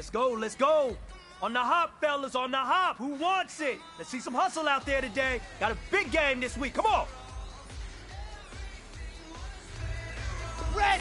Let's go, let's go. On the hop, fellas, on the hop. Who wants it? Let's see some hustle out there today. Got a big game this week. Come on. Red.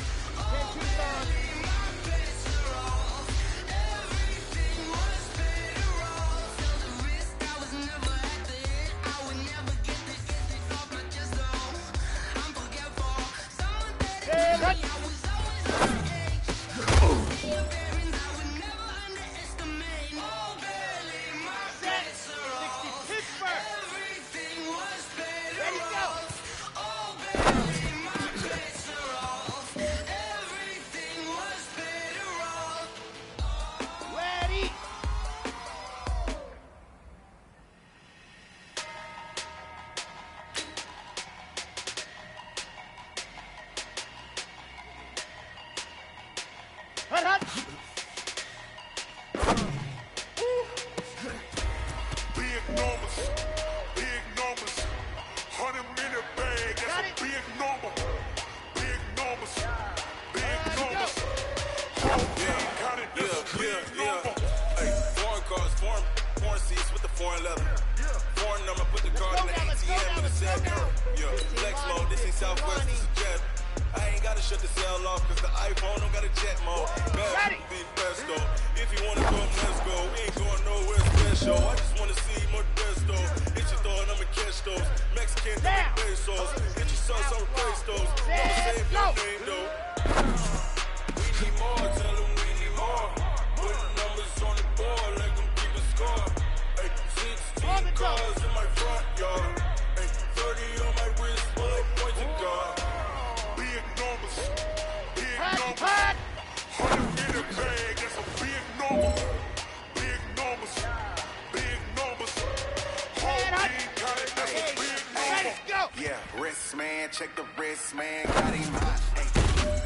Check the wrist, man. Got him hot. Hey,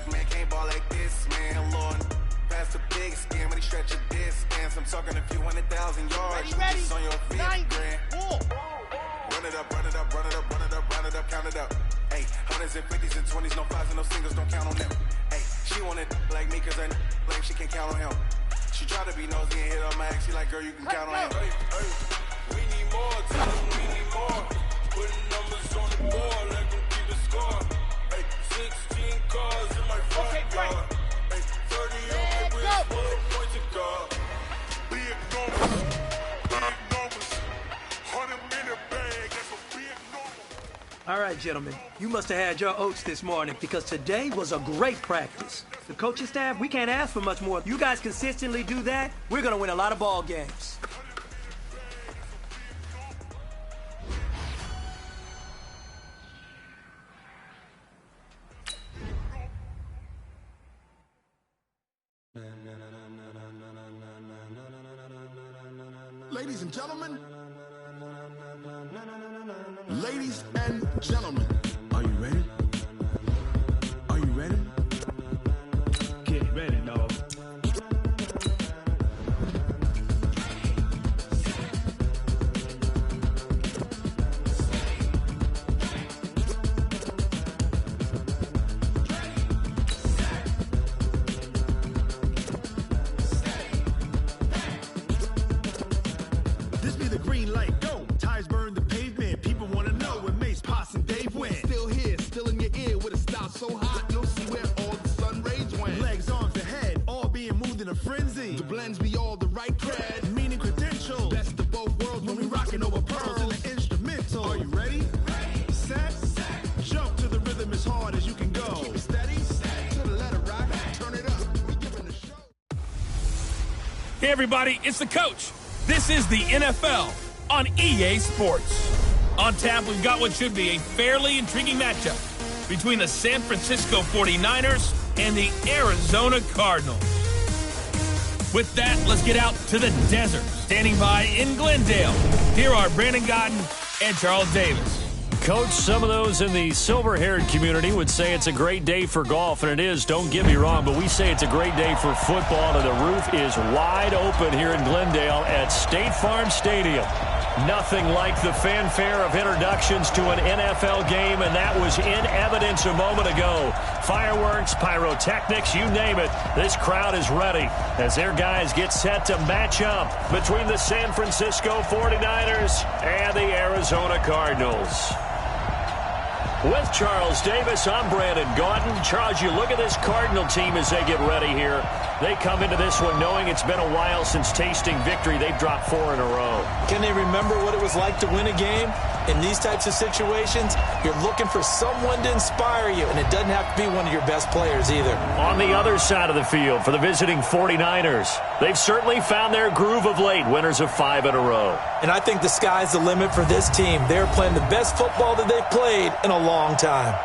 man, can't ball like this, man. Lord, pass the big skin when he stretch a distance. I'm talking a few 100,000 yards. Ready? Just on your feet, 9, grand. Run it up, run it up, run it up, run it up, run it up, count it up. Hey, hundreds and fifties and 20s, no fives and no singles, don't count on them. Hey, she wanted like me, cause I like she can't count on him. She tried to be nosy and hit up my ex. She like, girl, you can count on him. Hey, hey, we need more, tell them we need more. Putting numbers on the board, let them keep the score. Hey, 16 cars in my front yard. Hey, 30 on my wrist, full of points of guard. Big numbers, 100-minute bag, that's a big number. All right, gentlemen, you must have had your oats this morning because today was a great practice. The coaching staff, we can't ask for much more. You guys consistently do that, we're going to win a lot of ball games. Ladies and gentlemen, ladies and gentlemen, are you ready? Are you ready? Get ready, dog. This be the green light, go. Tires burn the pavement. People want to know where Mace, Poss, and Dave went. Still here, still in your ear with a style so hot, you'll see where all the sun rays went. Legs, arms, and head, all being moved in a frenzy. The blends be all the right cred, meaning credentials. Best of both worlds when we rocking over pearls in the instrumental. Are you ready? Ready. Set. Jump to the rhythm as hard as you can go. Keep it steady. To the letter rock. Turn it up. We giving the show. Hey, everybody, it's the coach. This is the NFL on EA Sports. On tap, we've got what should be a fairly intriguing matchup between the San Francisco 49ers and the Arizona Cardinals. With that, let's get out to the desert. Standing by in Glendale, here are Brandon Godden and Charles Davis. Coach, some of those in the silver-haired community would say it's a great day for golf, and it is, don't get me wrong, but we say it's a great day for football, and the roof is wide open here in Glendale at State Farm Stadium. Nothing like the fanfare of introductions to an NFL game, and that was in evidence a moment ago. Fireworks, pyrotechnics, you name it. This crowd is ready as their guys get set to match up between the San Francisco 49ers and the Arizona Cardinals. With Charles Davis, I'm Brandon Gaudin. Charles, you look at this Cardinal team as they get ready here. They come into this one knowing it's been a while since tasting victory. They've dropped 4 in a row. Can they remember what it was like to win a game? In these types of situations, you're looking for someone to inspire you, and it doesn't have to be one of your best players either. On the other side of the field for the visiting 49ers, they've certainly found their groove of late, winners of 5 in a row. And I think the sky's the limit for this team. They're playing the best football that they've played in a long time.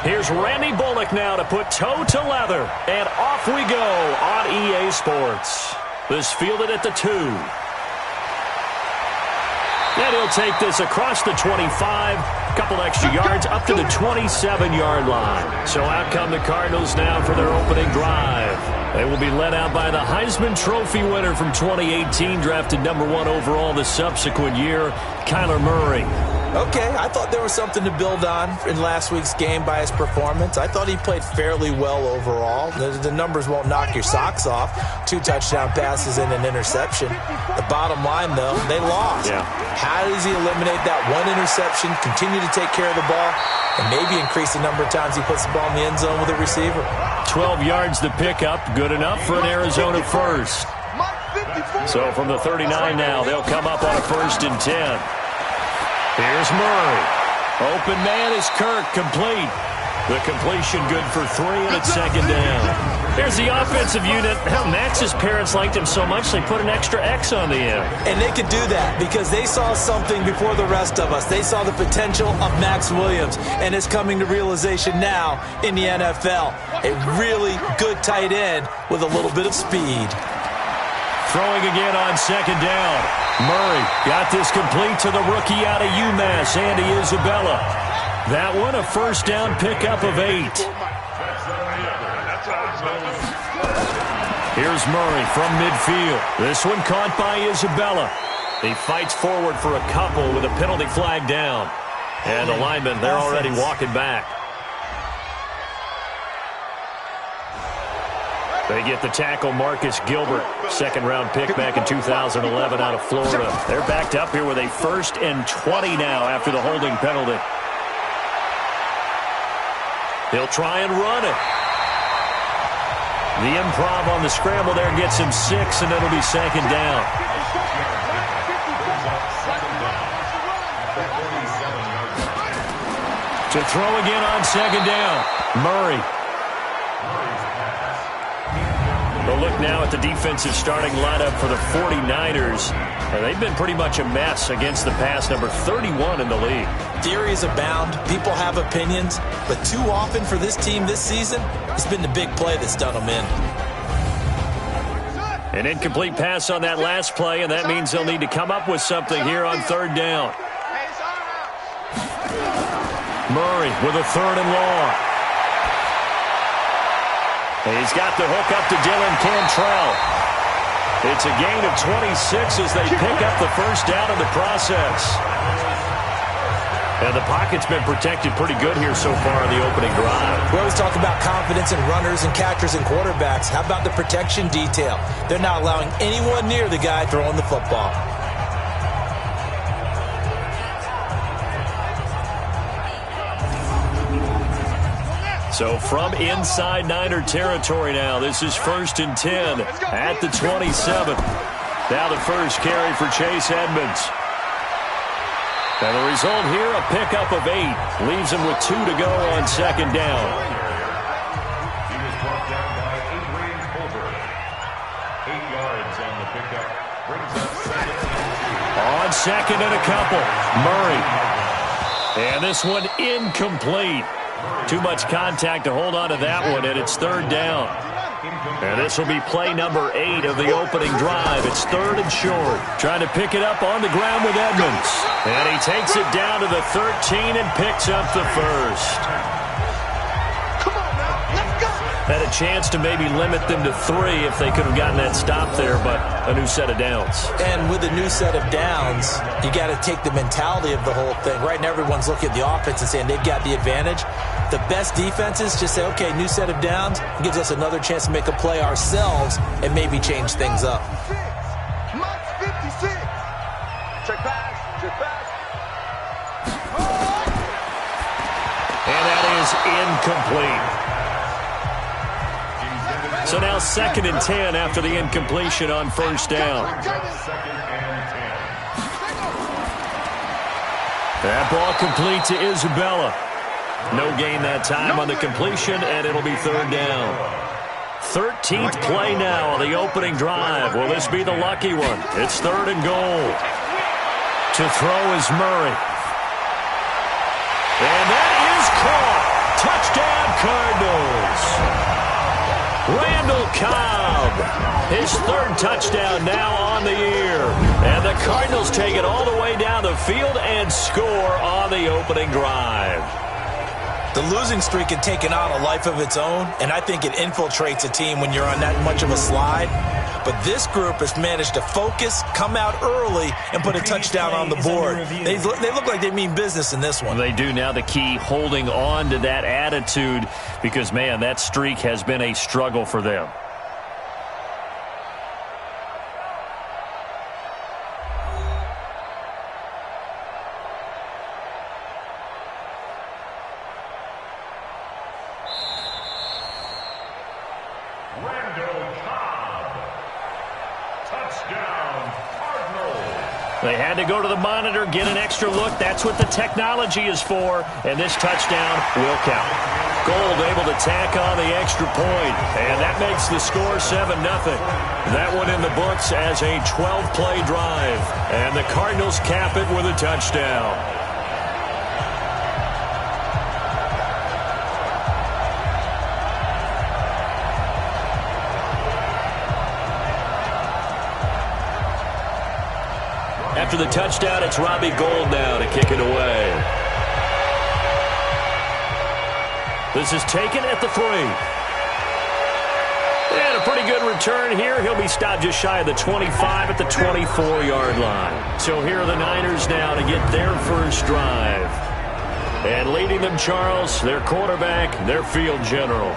Here's Randy Bullock now to put toe to leather, and off we go on EA Sports. This fielded at the 2. And he'll take this across the 25, a couple extra yards up to the 27-yard line. So out come the Cardinals now for their opening drive. They will be led out by the Heisman Trophy winner from 2018, drafted number 1 overall the subsequent year, Kyler Murray. Okay, I thought there was something to build on in last week's game by his performance. I thought he played fairly well overall. The numbers won't knock your socks off. 2 touchdown passes and an interception. The bottom line, though, they lost. Yeah. How does he eliminate that 1 interception, continue to take care of the ball, and maybe increase the number of times he puts the ball in the end zone with a receiver? 12 yards to pick up, good enough for an Arizona first. So from the 39 now, they'll come up on a 1st and 10. Here's Murray. Open man is Kirk, complete. The completion good for 3, and it's 2nd down. Here's the offensive unit. Max's parents liked him so much they put an extra X on the end. And they could do that because they saw something before the rest of us. They saw the potential of Max Williams, and it's coming to realization now in the NFL. A really good tight end with a little bit of speed. Throwing again on 2nd down. Murray got this complete to the rookie out of UMass, Andy Isabella. That one a 1st down pickup of 8. Here's Murray from midfield. This one caught by Isabella. He fights forward for a couple with a penalty flag down. And the linemen, they're already walking back. They get the tackle, Marcus Gilbert, 2nd-round pick back in 2011 out of Florida. They're backed up here with a 1st and 20 now after the holding penalty. He'll try and run it. The improv on the scramble there gets him 6, and it'll be 2nd down. To throw again on 2nd down, Murray. But look now at the defensive starting lineup for the 49ers. They've been pretty much a mess against the pass, number 31 in the league. Theories abound. People have opinions. But too often for this team this season, it's been the big play that's done them in. An incomplete pass on that last play, and that means they'll need to come up with something here on 3rd down. Murray with a 3rd and long. He's got the hook up to Dylan Cantrell. It's a gain of 26 as they pick up the 1st down in the process. And the pocket's been protected pretty good here so far in the opening drive. We always talk about confidence in runners and catchers and quarterbacks. How about the protection detail? They're not allowing anyone near the guy throwing the football. So from inside Niner territory now, this is 1st and 10 at the 27. Now the first carry for Chase Edmonds. And the result here, a pickup of 8. Leaves him with 2 to go on 2nd down. On second and a couple, Murray. And this one incomplete. Too much contact to hold on to that one, and it's third down. And this will be play number 8 of the opening drive. It's third and short. Trying to pick it up on the ground with Edmonds. And he takes it down to the 13 and picks up the first. Had a chance to maybe limit them to 3 if they could have gotten that stop there, but a new set of downs. And with a new set of downs, you got to take the mentality of the whole thing. Right now, everyone's looking at the offense and saying they've got the advantage. The best defenses just say, okay, new set of downs. It gives us another chance to make a play ourselves and maybe change things up. And that is incomplete. So now 2nd and 10 after the incompletion on first down. That ball complete to Isabella. No gain that time on the completion, and it'll be third down. 13th play now on the opening drive. Will this be the lucky one? It's third and goal. To throw is Murray. And that is caught. Touchdown, Cardinals. Randall Cobb, his 3rd touchdown now on the year. And the Cardinals take it all the way down the field and score on the opening drive. The losing streak had taken on a life of its own, and I think it infiltrates a team when you're on that much of a slide. But this group has managed to focus, come out early, and put a touchdown on the board. They look like they mean business in this one. They do. Now the key, holding on to that attitude, because, man, that streak has been a struggle for them. They had to go to the monitor, get an extra look. That's what the technology is for. And this touchdown will count. Gold able to tack on the extra point. And that makes the score 7-0. That one in the books as a 12-play drive. And the Cardinals cap it with a touchdown. After the touchdown, it's Robbie Gould now to kick it away. This is taken at the 3. And a pretty good return here. He'll be stopped just shy of the 25 at the 24-yard line. So here are the Niners now to get their first drive. And leading them, Charles, their quarterback, their field general.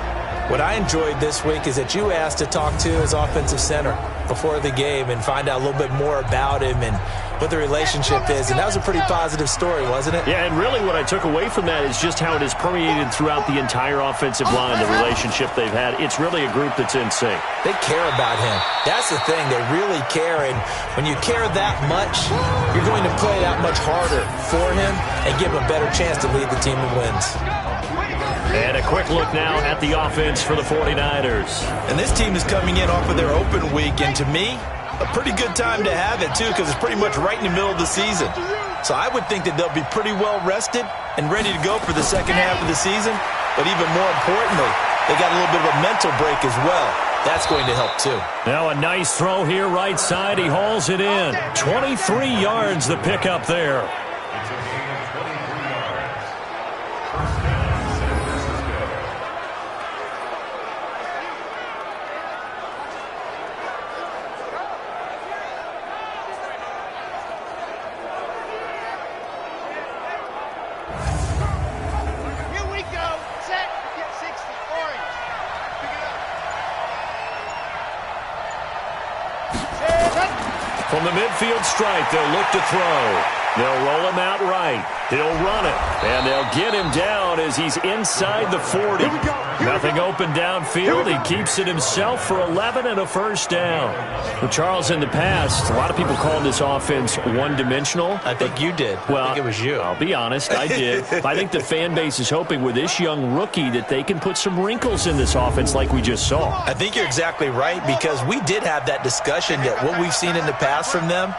What I enjoyed this week is that you asked to talk to his offensive center before the game and find out a little bit more about him and what the relationship is. And that was a pretty positive story, wasn't it? Yeah, and really what I took away from that is just how it has permeated throughout the entire offensive line, the relationship they've had. It's really a group that's in sync. They care about him. That's the thing. They really care. And when you care that much, you're going to play that much harder for him and give him a better chance to lead the team to wins. And a quick look now at the offense for the 49ers. And this team is coming in off of their open week, and to me, a pretty good time to have it, too, because it's pretty much right in the middle of the season. So I would think that they'll be pretty well rested and ready to go for the second half of the season. But even more importantly, they got a little bit of a mental break as well. That's going to help, too. Now a nice throw here right side. He hauls it in. 23 yards the pickup there. From the midfield stripe, they'll look to throw. They'll roll him out right. He'll run it, and they'll get him down as he's inside the 40. Nothing open downfield. He keeps it himself for 11 and a first down. Well, Charles, in the past, a lot of people called this offense one-dimensional. I think you did. Well, I think it was you. I'll be honest, I did. I think the fan base is hoping with this young rookie that they can put some wrinkles in this offense like we just saw. I think you're exactly right, because we did have that discussion that what we've seen in the past from them,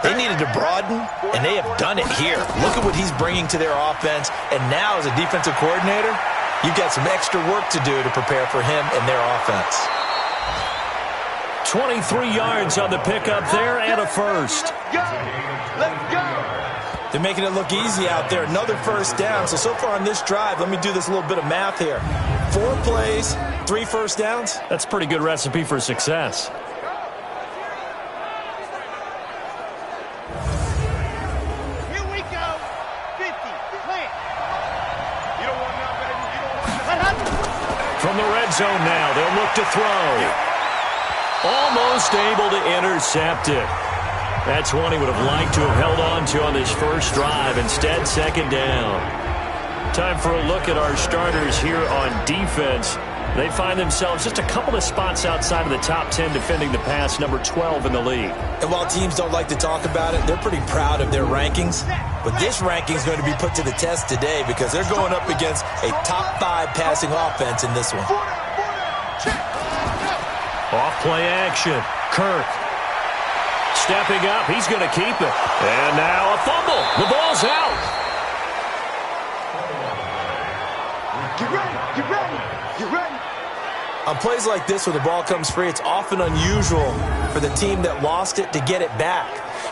they needed to broaden, and they have done it here. Look at what he's bringing to their offense, and now as a defensive coordinator, you've got some extra work to do to prepare for him and their offense. 23 yards on the pickup there and a first. Let's go. They're making it look easy out there. Another first down. So far on this drive, let me do this little bit of math here. 4 plays, 3 first downs. That's a pretty good recipe for success. From the red zone now, they'll look to throw. Almost able to intercept it. That's one he would have liked to have held on to on this first drive. Instead, second down. Time for a look at our starters here on defense. They find themselves just a couple of spots outside of the top 10 defending the pass, number 12 in the league. And while teams don't like to talk about it, they're pretty proud of their rankings. But this ranking is going to be put to the test today because they're going up against a top 5 passing offense in this one. Off play action. Kirk stepping up. He's going to keep it. And now a fumble. The ball's out. Get ready, get ready, get ready. On plays like this where the ball comes free, it's often unusual for the team that lost it to get it back.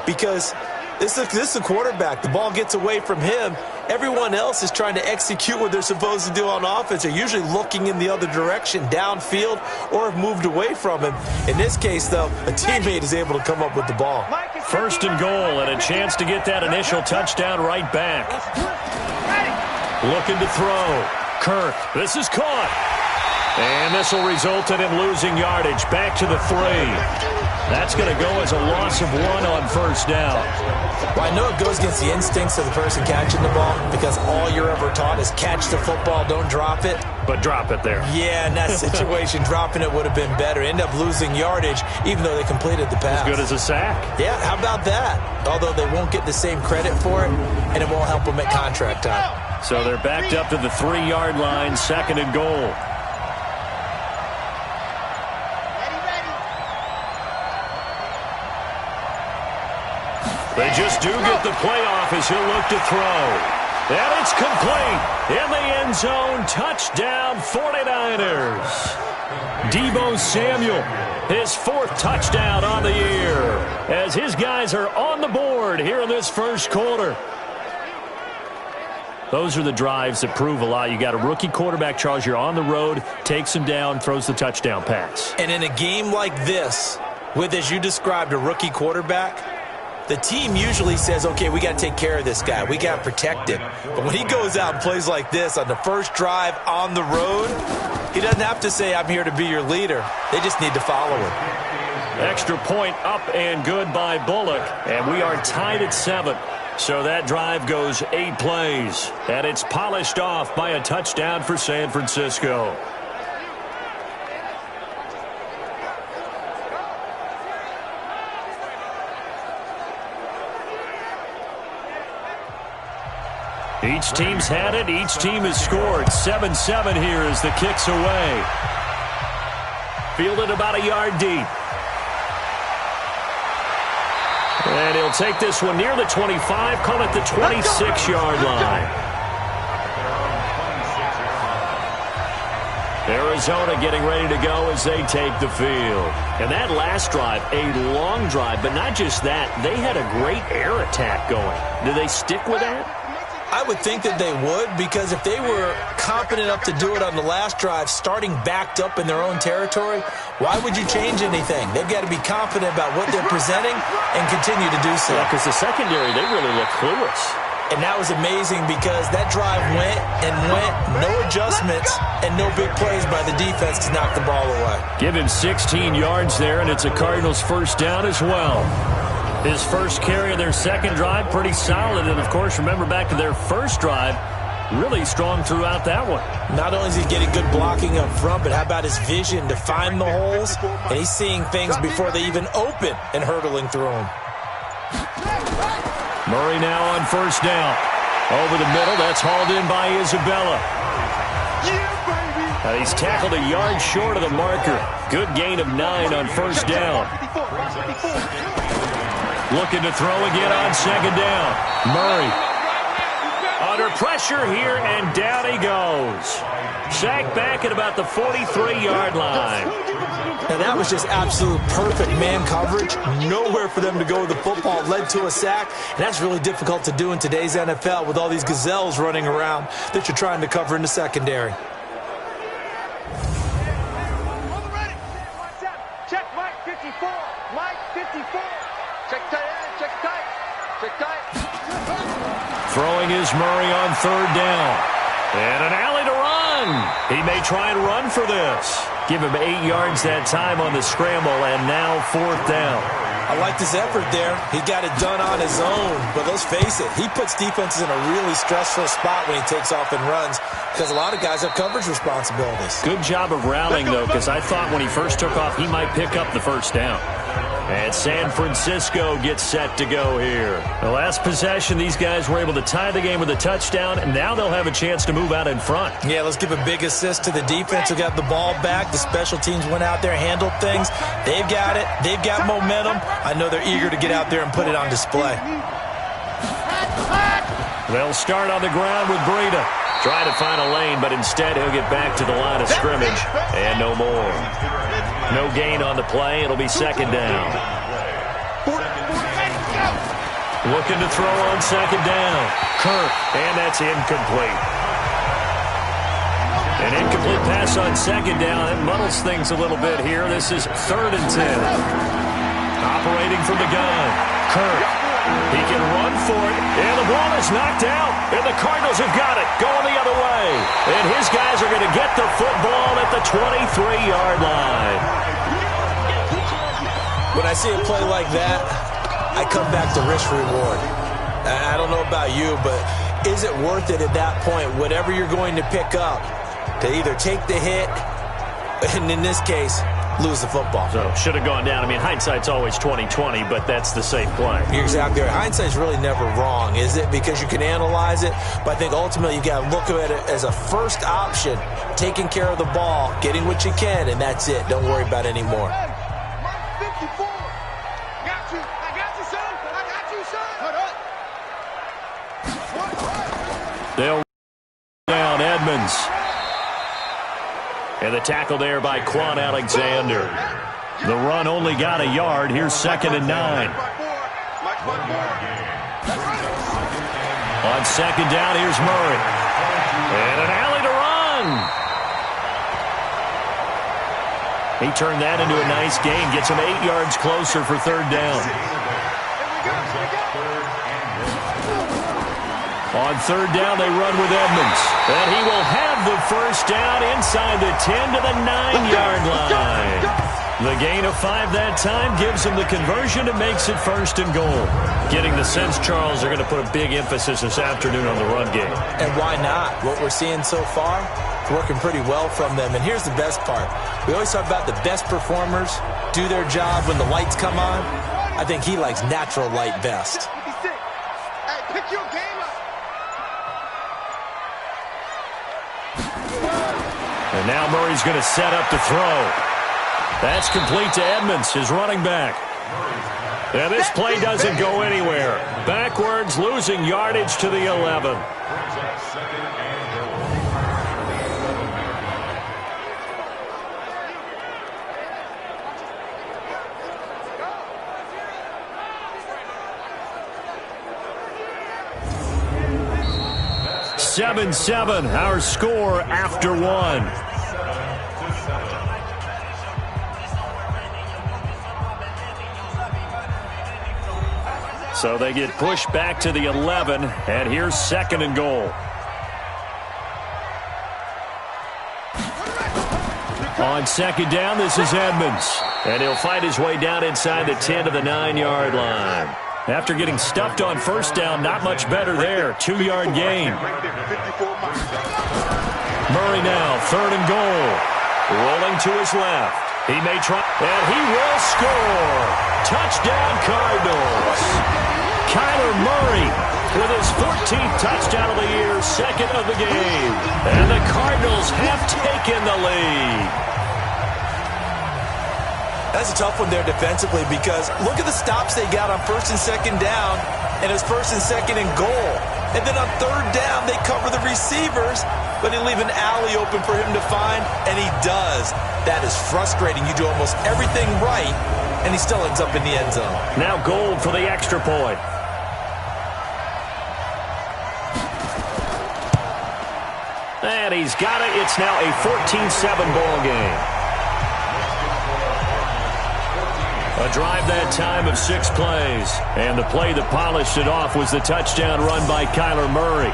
Because this is a quarterback. The ball gets away from him. Everyone else is trying to execute what they're supposed to do on offense. They're usually looking in the other direction, downfield, or have moved away from him. In this case, though, a teammate is able to come up with the ball. First and goal, and a chance to get that initial touchdown right back. Looking to throw. Kirk, this is caught. And this will result in him losing yardage. Back to the 3. That's going to go as a loss of 1 on first down. Well, I know it goes against the instincts of the person catching the ball because all you're ever taught is catch the football, don't drop it. But drop it there. Yeah, in that situation, dropping it would have been better. End up losing yardage even though they completed the pass. As good as a sack. Yeah, how about that? Although they won't get the same credit for it, and it won't help them at contract time. So they're backed up to the 3-yard line, second and goal. They just do get the playoff as he'll look to throw. And it's complete. In the end zone, touchdown 49ers. Deebo Samuel, his 4th touchdown on the year, as his guys are on the board here in this first quarter. Those are the drives that prove a lot. You got a rookie quarterback, Charles. You're on the road, takes him down, throws the touchdown pass. And in a game like this, with, as you described, a rookie quarterback, the team usually says, okay, we got to take care of this guy. We got to protect him. But when he goes out and plays like this on the first drive on the road, he doesn't have to say, I'm here to be your leader. They just need to follow him. Extra point up and good by Bullock. And we are tied at 7. So that drive goes 8 plays. And it's polished off by a touchdown for San Francisco. Each team's had it. Each team has scored. 7-7 here as the kick's away. Fielded about a yard deep. And he'll take this one near the 25, call it the 26-yard line. Arizona getting ready to go as they take the field. And that last drive, a long drive, but not just that. They had a great air attack going. Do they stick with that? I would think that they would, because if they were confident enough to do it on the last drive, starting backed up in their own territory, why would you change anything? They've got to be confident about what they're presenting and continue to do so. Yeah, because the secondary, they really look clueless. And that was amazing because that drive went and went, no adjustments, and no big plays by the defense to knock the ball away. Give him 16 yards there, and it's a Cardinals first down as well. His first carry of their second drive, pretty solid. And, of course, remember back to their first drive, really strong throughout that one. Not only is he getting good blocking up front, but how about his vision to find the holes? And he's seeing things before they even open and hurdling through them. Murray now on first down. Over the middle, that's hauled in by Isabella. He's tackled a yard short of the marker. Good gain of 9 on first down. Looking to throw again on second down. Murray under pressure here, and down he goes. Sacked back at about the 43-yard line. Now that was just absolute perfect man coverage. Nowhere for them to go with the football. Led to a sack, and that's really difficult to do in today's NFL with all these gazelles running around that you're trying to cover in the secondary. Check Mike 54. Mike 54. Check tight end. Check tight. Check tight. Throwing is Murray on third down. And an alley to run. He may try and run for this. Give him 8 yards that time on the scramble, and now fourth down. I like this effort there. He got it done on his own. But let's face it, he puts defenses in a really stressful spot when he takes off and runs because a lot of guys have coverage responsibilities. Good job of rallying, though, because I thought when he first took off, he might pick up the first down. And San Francisco gets set to go here. The last possession, these guys were able to tie the game with a touchdown, and now they'll have a chance to move out in front. Yeah, let's give a big assist to the defense who got the ball back. The special teams went out there, handled things. They've got it. They've got momentum. I know they're eager to get out there and put it on display. They'll start on the ground with Breida. Try to find a lane, but instead he'll get back to the line of scrimmage, and no more. No gain on the play. It'll be second down. Looking to throw on second down. Kirk, and that's incomplete. An incomplete pass on second down. It muddles things a little bit here. This is 3rd and 10. Operating from the gun. Kirk. He can run for it, and the ball is knocked out, and the Cardinals have got it, going the other way. And his guys are going to get the football at the 23-yard line. When I see a play like that, I come back to risk-reward. I don't know about you, but is it worth it at that point, whatever you're going to pick up, to either take the hit, and in this case, lose the football? So, should have gone down. I mean, hindsight's always 20/20, but that's the safe play. You're exactly right. Hindsight's really never wrong, is it? Because you can analyze it, but I think ultimately you got to look at it as a first option, taking care of the ball, getting what you can, and that's it. Don't worry about it anymore. They'll down Edmonds. And the tackle there by Quan Alexander. The run only got a yard. Here's 2nd and 9. On second down, here's Murray. And an alley to run. He turned that into a nice gain. Gets him 8 yards closer for 3rd down. On 3rd down, they run with Edmonds. And he will have the first down inside the 10 to the 9-yard line. The gain of 5 that time gives him the conversion and makes it 1st and goal. Getting the sense, Charles, they're going to put a big emphasis this afternoon on the run game. And why not? What we're seeing so far, working pretty well from them. And here's the best part. We always talk about the best performers do their job when the lights come on. I think he likes natural light best. Hey, pick your game up. And now Murray's going to set up to throw. That's complete to Edmonds, his running back. And this play doesn't go anywhere. Backwards, losing yardage to the 11. Seven, our score after 1. So they get pushed back to the 11, and here's 2nd and goal. On second down, this is Edmonds. And he'll fight his way down inside the 10 to the 9-yard line. After getting stuffed on first down, not much better there. 2-yard gain. Murray now, 3rd and goal. Rolling to his left. He may try, and he will score. Touchdown, Cardinals. Kyler Murray with his 14th touchdown of the year, 2nd of the game. And the Cardinals have taken the lead. That's a tough one there defensively because look at the stops they got on 1st and 2nd down, and it's 1st and 2nd and goal. And then on 3rd down, they cover the receivers, but they leave an alley open for him to find, and he does. That is frustrating. You do almost everything right, and he still ends up in the end zone. Now Gold for the extra point. And he's got it. It's now a 14-7 ball game. A drive that time of 6 plays. And the play that polished it off was the touchdown run by Kyler Murray.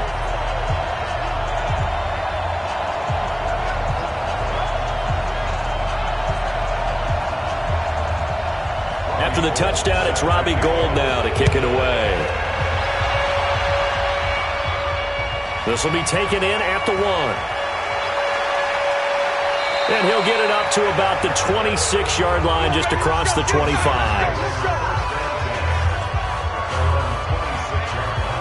After the touchdown, it's Robbie Gould now to kick it away. This will be taken in at the 1. And he'll get it up to about the 26-yard line just across the 25.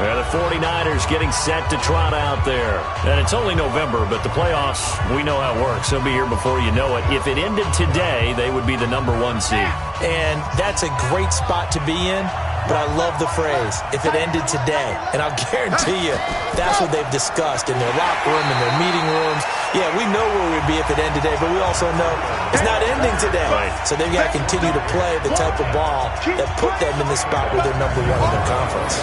And the 49ers getting set to trot out there. And it's only November, but the playoffs, we know how it works. They'll be here before you know it. If it ended today, they would be the number 1 seed. And that's a great spot to be in. But I love the phrase, if it ended today. And I'll guarantee you, that's what they've discussed in their locker room, in their meeting rooms. Yeah, we know where we'd be if it ended today, but we also know it's not ending today. Right. So they've got to continue to play the type of ball that put them in the spot where they're number 1 in their conference.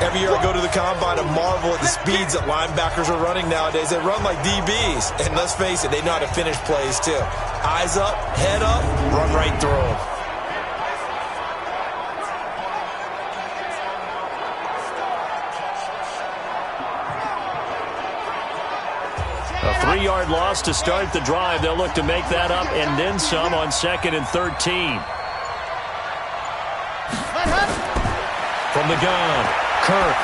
Every year I go to the Combine and marvel at the speeds that linebackers are running nowadays. They run like DBs. And let's face it, they know how to finish plays too. Eyes up, head up, run right through them. A 3-yard loss to start the drive. They'll look to make that up and then some on 2nd and 13. From the gun, Kirk.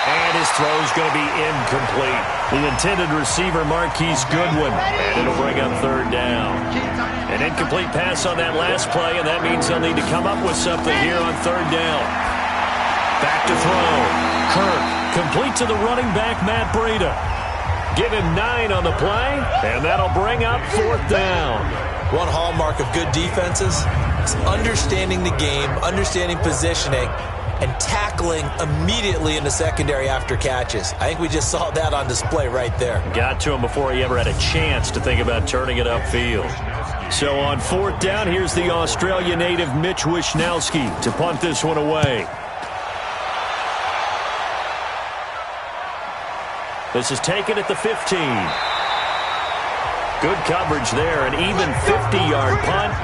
And his throw's going to be incomplete. The intended receiver, Marquise Goodwin. And it'll bring up 3rd down. An incomplete pass on that last play, and that means they'll need to come up with something here on 3rd down. Back to throw. Kirk, complete to the running back, Matt Breida. Give him 9 on the play, and that'll bring up 4th down. One hallmark of good defenses is understanding the game, understanding positioning, and tackling immediately in the secondary after catches. I think we just saw that on display right there. Got to him before he ever had a chance to think about turning it upfield. So on 4th down, here's the Australia native Mitch Wishnowsky to punt this one away. This is taken at the 15. Good coverage there. An even 50-yard punt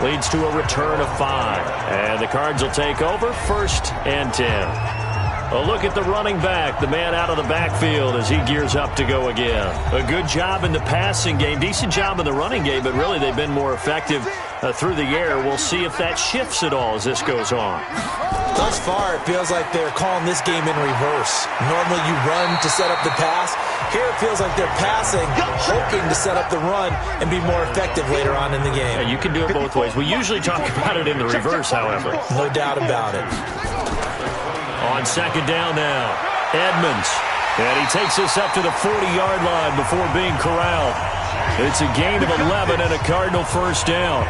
leads to a return of 5. And the Cards will take over 1st and 10. A look at the running back, the man out of the backfield as he gears up to go again. A good job in the passing game, decent job in the running game, but really they've been more effective through the air. We'll see if that shifts at all as this goes on. Thus far, it feels like they're calling this game in reverse. Normally you run to set up the pass. Here it feels like they're passing, hoping to set up the run and be more effective later on in the game. Yeah, you can do it both ways. We usually talk about it in the reverse, however. No doubt about it. On 2nd down now, Edmonds. And he takes this up to the 40-yard line before being corralled. It's a gain of 11 and a Cardinal 1st down.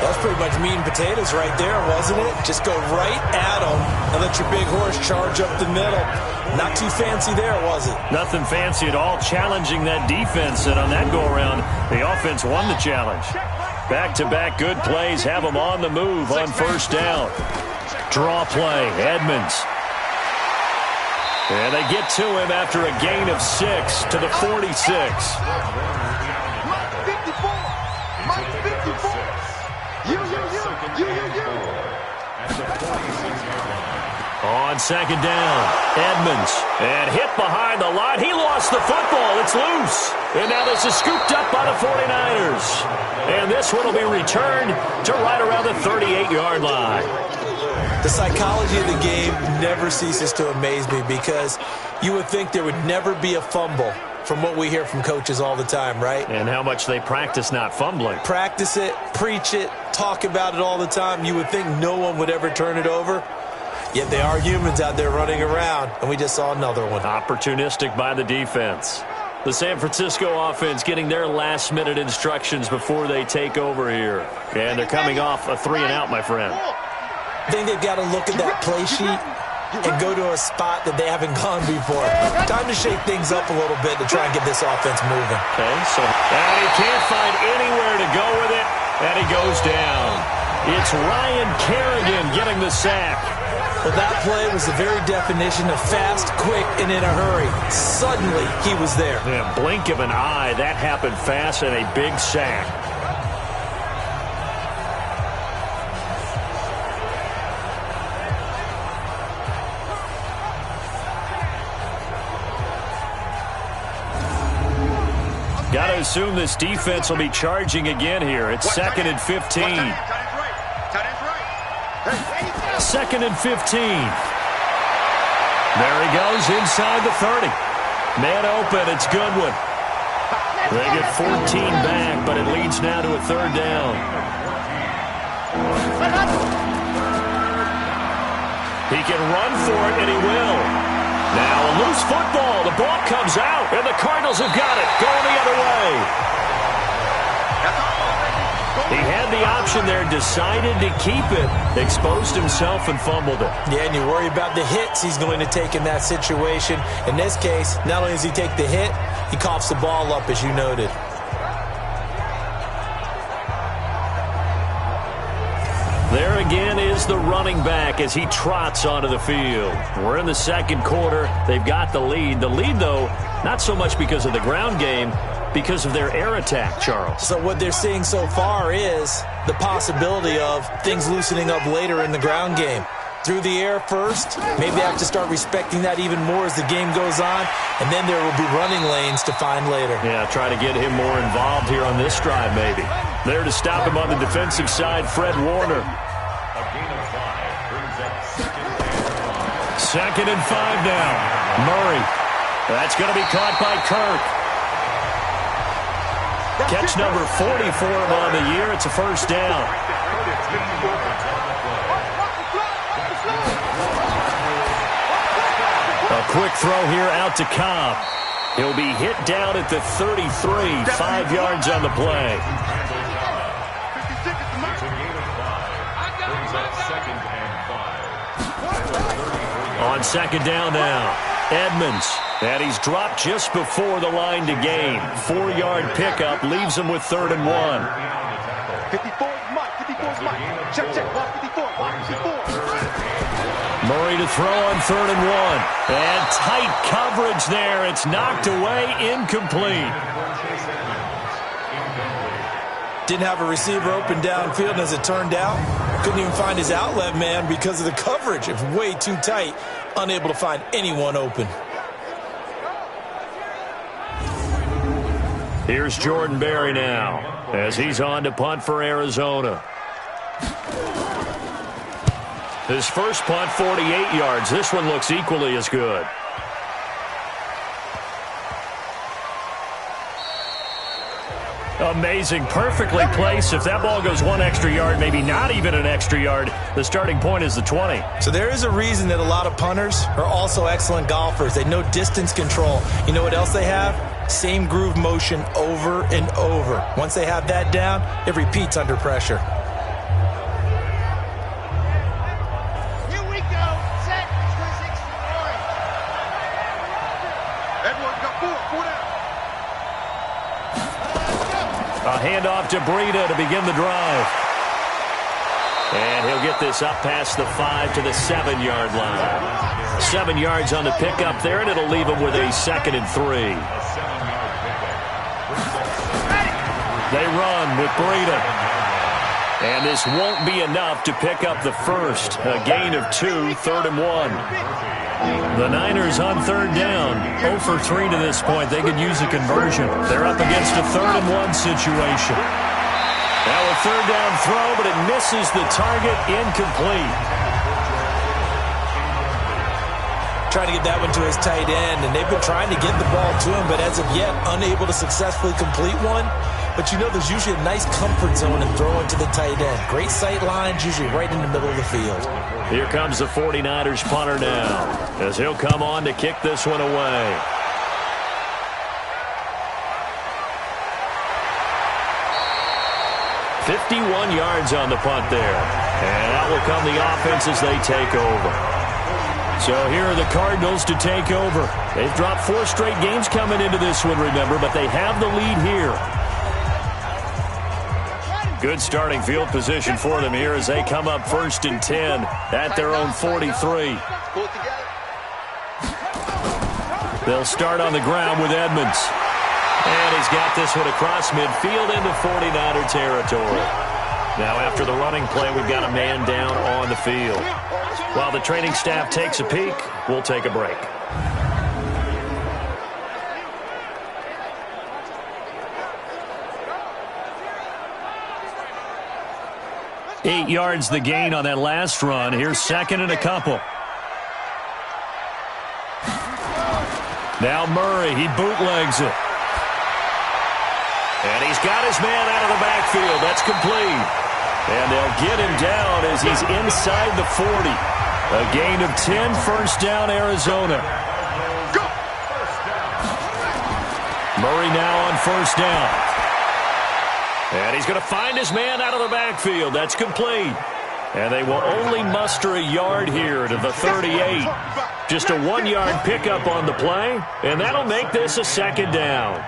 That's pretty much meat and potatoes right there, wasn't it? Just go right at them and let your big horse charge up the middle. Not too fancy there, was it? Nothing fancy at all, challenging that defense. And on that go-around, the offense won the challenge. Back-to-back good plays have them on the move on 1st down. Draw play, Edmonds. And they get to him after a gain of 6 to the 46. On second down, Edmonds. And hit behind the line. He lost the football. It's loose. And now this is scooped up by the 49ers. And this one will be returned to right around the 38-yard line. The psychology of the game never ceases to amaze me because you would think there would never be a fumble from what we hear from coaches all the time, right? And how much they practice not fumbling. Practice it, preach it, talk about it all the time. You would think no one would ever turn it over. Yet they are humans out there running around, and we just saw another one. Opportunistic by the defense. The San Francisco offense getting their last-minute instructions before they take over here. And they're coming off a 3-and-out, my friend. I think they've got to look at that play sheet and go to a spot that they haven't gone before. Time to shake things up a little bit to try and get this offense moving. Okay, so and he can't find anywhere to go with it, and he goes down. It's Ryan Kerrigan getting the sack. Well, that play was the very definition of fast, quick, and in a hurry. Suddenly, he was there. Yeah, blink of an eye, that happened fast, and a big sack. Got to assume this defense will be charging again here. It's 2nd and 15. Second and 15. There he goes inside the 30. Man open, it's Goodwin. They get 14 back, but it leads now to a 3rd down. He can run for it, and he will. Now a loose football. The ball comes out, and the Cardinals have got it. Going the other way. He had the option there, decided to keep it, exposed himself and fumbled it. Yeah, and you worry about the hits he's going to take in that situation. In this case, not only does he take the hit, he coughs the ball up, as you noted. There again is the running back as he trots onto the field. We're in the 2nd quarter. They've got the lead. The lead, though, not so much because of the ground game, because of their air attack, Charles. So what they're seeing so far is the possibility of things loosening up later in the ground game. Through the air first, maybe they have to start respecting that even more as the game goes on, and then there will be running lanes to find later. Yeah, try to get him more involved here on this drive, maybe. There to stop him on the defensive side, Fred Warner. 2nd and 5 now. Murray. That's going to be caught by Kirk. Catch number 40 for him on the year. It's a 1st down. A quick throw here out to Cobb. He'll be hit down at the 33, 5 yards on the play. On 2nd down now, Edmonds. And he's dropped just before the line to gain. 4-yard pickup leaves him with 3rd and 1. 54 Mike. 54 Mike. Check, 54. Murray to throw on 3rd and 1. And tight coverage there. It's knocked away, incomplete. Didn't have a receiver open downfield, and as it turned out, couldn't even find his outlet man because of the coverage. It was way too tight, unable to find anyone open. Here's Jordan Berry now as he's on to punt for Arizona. His first punt, 48 yards. This one looks equally as good. Amazing, perfectly placed. If that ball goes 1 extra yard, maybe not even an extra yard, the starting point is the 20. So there is a reason that a lot of punters are also excellent golfers. They know distance control. You know what else they have? Same groove motion over and over. Once they have that down, it repeats under pressure. Here we go. Set. Edwards got 4 down. A handoff to Breida to begin the drive. And he'll get this up past the 5 to the 7-yard line. 7 yards on the pickup there, and it'll leave him with a 2nd and 3. They run with Breida. And this won't be enough to pick up the first. A gain of 2, 3rd and 1. The Niners on 3rd down. 0 for 3 to this point. They could use a conversion. They're up against a 3rd and 1 situation. Now a 3rd down throw, but it misses the target. Incomplete. Trying to get that one to his tight end, and they've been trying to get the ball to him, but as of yet, unable to successfully complete one. But you know there's usually a nice comfort zone in throwing to the tight end. Great sight lines, usually right in the middle of the field. Here comes the 49ers punter now, as he'll come on to kick this one away. "51 yards on the punt there. And out will come the offense as they take over. So here are the Cardinals to take over. They've dropped 4 straight games coming into this one, remember, but they have the lead here. Good starting field position for them here as they come up 1st and 10 at their own 43. They'll start on the ground with Edmonds. And he's got this one across midfield into 49er territory. Now after the running play, we've got a man down on the field. While the training staff takes a peek, we'll take a break. Eight yards the gain on that last run. Here's 2nd and a couple. Now Murray, he bootlegs it. And he's got his man out of the backfield. That's complete. And they'll get him down as he's inside the 40. A gain of 10, 1st down, Arizona. Murray now on 1st down. And he's going to find his man out of the backfield. That's complete. And they will only muster a yard here to the 38. Just a 1-yard pickup on the play, and that'll make this a 2nd down.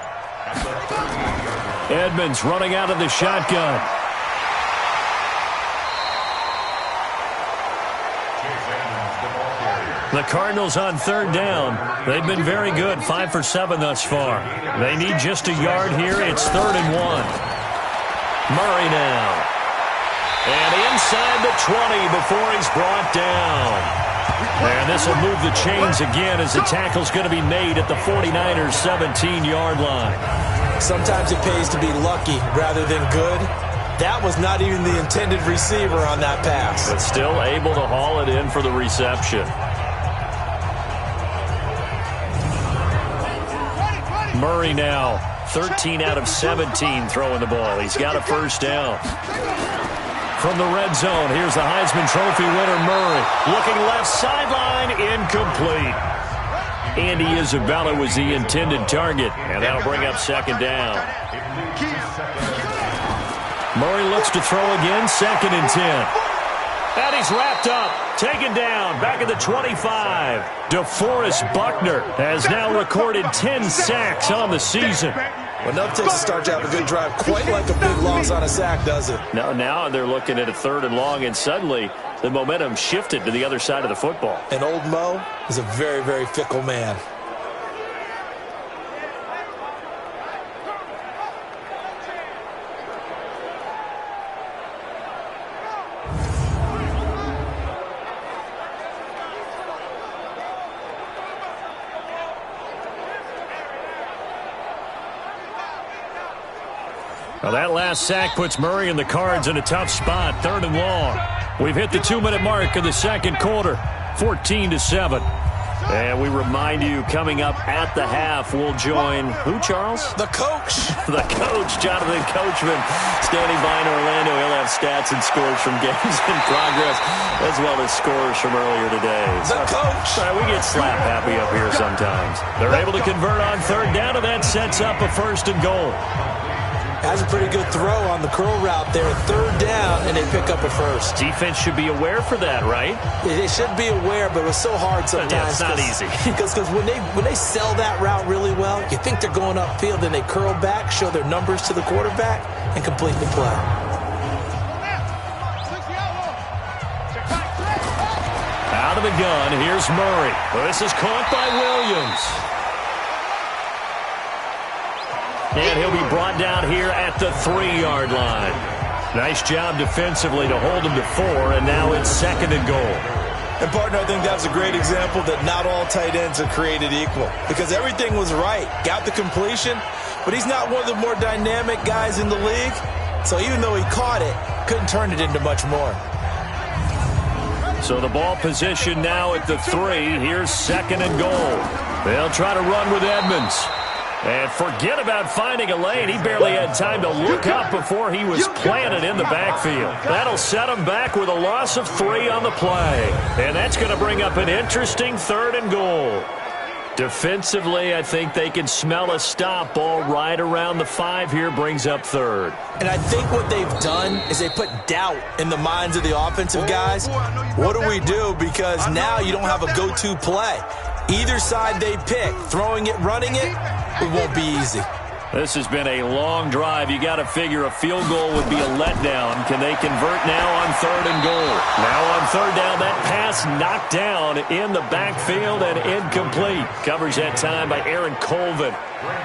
Edmonds running out of the shotgun. The Cardinals on 3rd down. They've been very good, 5 for 7 thus far. They need just a yard here. It's 3rd and 1. Murray now. And inside the 20 before he's brought down. And this will move the chains again as the tackle's going to be made at the 49ers' 17-yard line. Sometimes it pays to be lucky rather than good. That was not even the intended receiver on that pass. But still able to haul it in for the reception. Murray now, 13 out of 17 throwing the ball. He's got a 1st down. From the red zone, here's the Heisman Trophy winner, Murray. Looking left sideline, incomplete. Andy Isabella was the intended target, and that'll bring up 2nd down. Murray looks to throw again, 2nd and 10. And he's wrapped up, taken down, back at the 25. DeForest Buckner has now recorded 10 sacks on the season. Well, enough takes to start to have a good drive. Quite like a big loss on a sack, does it? Now they're looking at a 3rd and long, and suddenly the momentum shifted to the other side of the football. And old Mo is a very, very fickle man. Now that last sack puts Murray and the Cards in a tough spot, 3rd and long. We've hit the 2-minute mark of the 2nd quarter, 14-7. And we remind you, coming up at the half, we'll join who, Charles? The coach. The coach, Jonathan Coachman, standing by in Orlando. He'll have stats and scores from games in progress, as well as scores from earlier today. The coach. We get slap happy up here sometimes. They're able to convert on 3rd down, and that sets up a 1st and goal. Has a pretty good throw on the curl route there. 3rd down, and they pick up a 1st. Defense should be aware for that, right? They should be aware, but it's so hard sometimes. Yeah, it's not easy. Because when they sell that route really well, you think they're going upfield, then they curl back, show their numbers to the quarterback, and complete the play. Out of the gun, here's Murray. Well, this is caught by Williams. And he'll be brought down here at the 3-yard line. Nice job defensively to hold him to 4, and now it's 2nd and goal. And, partner, I think that's a great example that not all tight ends are created equal because everything was right. Got the completion, but he's not one of the more dynamic guys in the league. So even though he caught it, couldn't turn it into much more. So the ball position now at the 3. Here's 2nd and goal. They'll try to run with Edmonds. And forget about finding a lane. He barely had time to look up before he was planted in the backfield. That'll set him back with a loss of 3 on the play. And that's going to bring up an interesting 3rd and goal. Defensively, I think they can smell a stop. Ball right around the 5 here brings up 3rd. And I think what they've done is they put doubt in the minds of the offensive guys. What do we do? Because now you don't have a go-to play. Either side they pick, throwing it, running it, it won't be easy. This has been a long drive. You got to figure a field goal would be a letdown. Can they convert now on 3rd and goal? Now on 3rd down, that pass knocked down in the backfield and incomplete. Coverage that time by Aaron Colvin.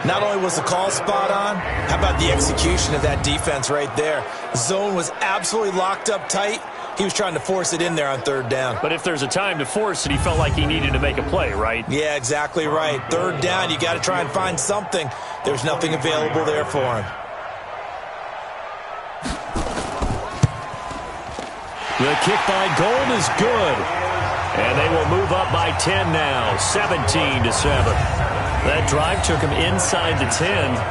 Not only was the call spot on, how about the execution of that defense right there? Zone was absolutely locked up tight. He was trying to force it in there on 3rd down. But if there's a time to force it, he felt like he needed to make a play, right? Yeah, exactly right. 3rd down, you got to try and find something. There's nothing available there for him. The kick by Gold is good. And they will move up by 10 now, 17-7. That drive took him inside the 10.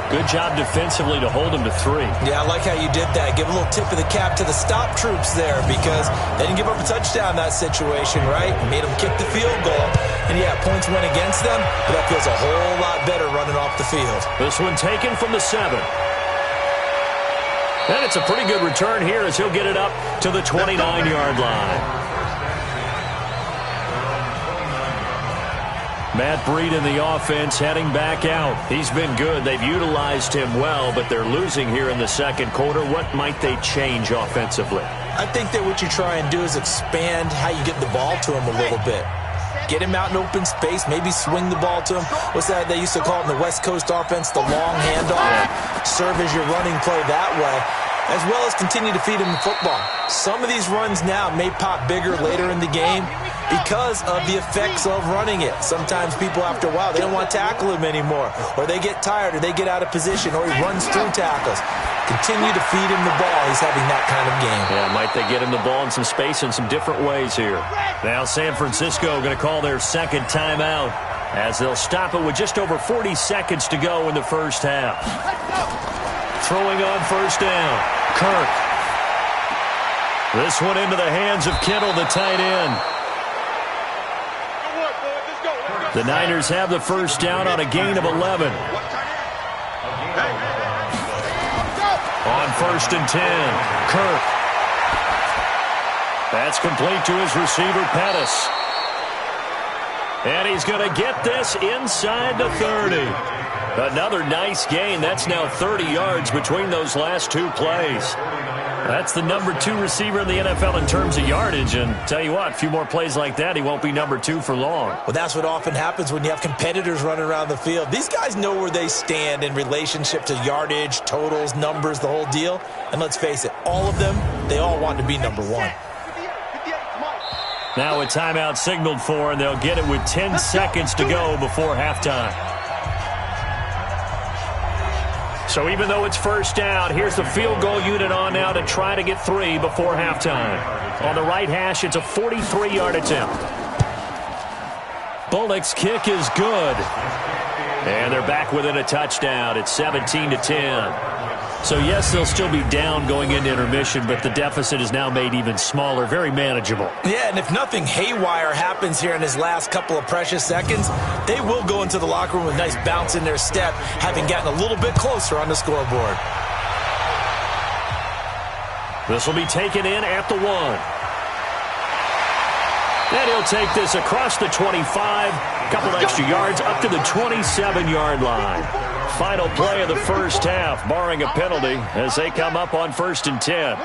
Good job defensively to hold him to 3. Yeah, I like how you did that. Give a little tip of the cap to the stop troops there because they didn't give up a touchdown in that situation, right? Made them kick the field goal. And, yeah, points went against them, but that feels a whole lot better running off the field. This one taken from the 7. And it's a pretty good return here as he'll get it up to the 29-yard line. Matt Breed in the offense heading back out. He's been good. They've utilized him well, but they're losing here in the 2nd quarter. What might they change offensively? I think that what you try and do is expand how you get the ball to him a little bit. Get him out in open space, maybe swing the ball to him. What's that they used to call it in the West Coast offense, the long handoff? Serve as your running play that way, as well as continue to feed him the football. Some of these runs now may pop bigger later in the game because of the effects of running it. Sometimes people, after a while, they don't want to tackle him anymore, or they get tired, or they get out of position, or he runs through tackles. Continue to feed him the ball. He's having that kind of game. Yeah, might they get him the ball in some space in some different ways here. Now San Francisco going to call their 2nd timeout as they'll stop it with just over 40 seconds to go in the first half. Throwing on 1st down, Kirk. This one into the hands of Kittle, the tight end. The Niners have the 1st down on a gain of 11. On 1st and 10, Kirk. That's complete to his receiver, Pettis. And he's going to get this inside the 30. Another nice gain. That's now 30 yards between those last 2 plays. That's the number 2 receiver in the NFL in terms of yardage. And tell you what, a few more plays like that, he won't be number 2 for long. Well, that's what often happens when you have competitors running around the field. These guys know where they stand in relationship to yardage, totals, numbers, the whole deal. And let's face it, all of them, they all want to be number 1. Now a timeout signaled for, and they'll get it with 10 seconds to go before halftime. So even though it's 1st down, here's the field goal unit on now to try to get 3 before halftime. On the right hash, it's a 43-yard attempt. Bullock's kick is good. And they're back within a touchdown. It's 17-10. So, yes, they'll still be down going into intermission, but the deficit is now made even smaller, very manageable. Yeah, and if nothing haywire happens here in his last couple of precious seconds, they will go into the locker room with a nice bounce in their step, having gotten a little bit closer on the scoreboard. This will be taken in at the 1. And he'll take this across the 25, a couple extra yards up to the 27-yard line. Final play of the first half, barring a penalty, as they come up on 1st and 10.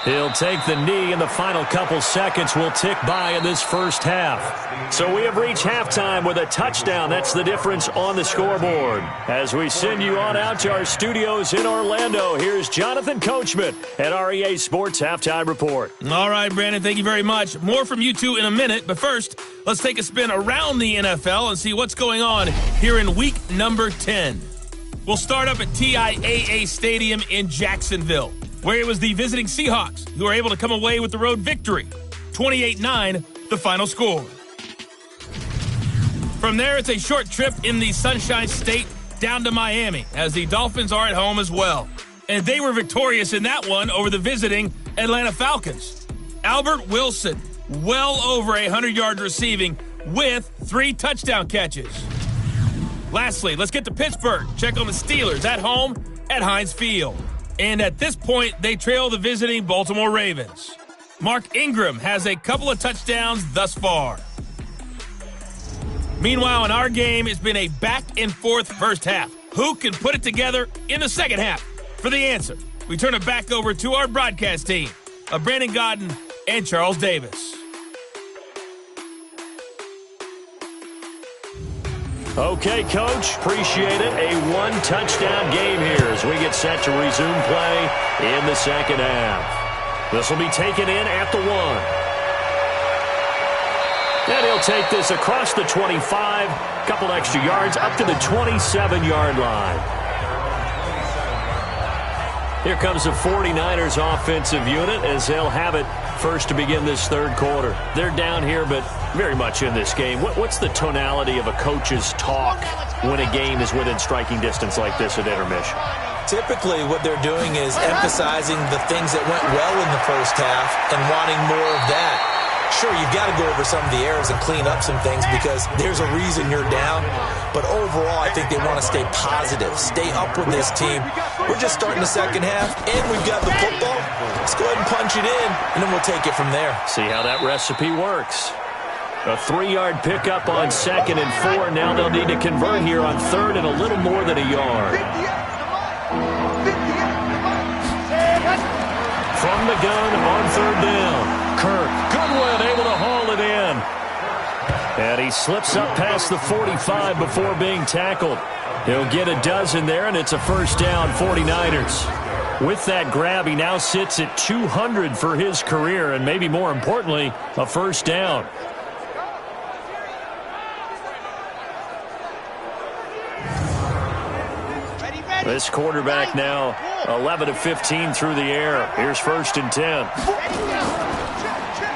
He'll take the knee, and the final couple seconds will tick by in this first half. So we have reached halftime with a touchdown. That's the difference on the scoreboard. As we send you on out to our studios in Orlando, here's Jonathan Coachman at REA Sports Halftime Report. All right, Brandon, thank you very much. More from you two in a minute, but first, let's take a spin around the NFL and see what's going on here in week number 10. We'll start up at TIAA Stadium in Jacksonville, where it was the visiting Seahawks who were able to come away with the road victory. 28-9, the final score. From there, it's a short trip in the Sunshine State down to Miami, as the Dolphins are at home as well. And they were victorious in that one over the visiting Atlanta Falcons. Albert Wilson, well over 100 yards receiving with 3 touchdown catches. Lastly, let's get to Pittsburgh. Check on the Steelers at home at Heinz Field. And at this point, they trail the visiting Baltimore Ravens. Mark Ingram has a couple of touchdowns thus far. Meanwhile, in our game, it's been a back-and-forth first half. Who can put it together in the second half? For the answer, we turn it back over to our broadcast team of Brandon Godden and Charles Davis. Okay, Coach, appreciate it. A 1-touchdown game here as we get set to resume play in the second half. This will be taken in at the 1. And he'll take this across the 25, couple extra yards up to the 27-yard line. Here comes the 49ers offensive unit as they'll have it first to begin this third quarter. They're down here, but very much in this game. What's the tonality of a coach's talk when a game is within striking distance like this at intermission? Typically, what they're doing is emphasizing the things that went well in the first half and wanting more of that. Sure, you've got to go over some of the errors and clean up some things because there's a reason you're down. But overall, I think they want to stay positive, stay up with this team. We're just starting the second half, and we've got the football. Let's go ahead and punch it in, and then we'll take it from there. See how that recipe works. A 3-yard pickup on 2nd and 4. Now they'll need to convert here on 3rd and a little more than a yard. From the gun on 3rd down. Kirk, Goodwin able to haul it in. And he slips up past the 45 before being tackled. He'll get a dozen there, and it's a first down, 49ers. With that grab, he now sits at 200 for his career, and maybe more importantly, a first down. This quarterback now 11 of 15 through the air. Here's 1st and 10.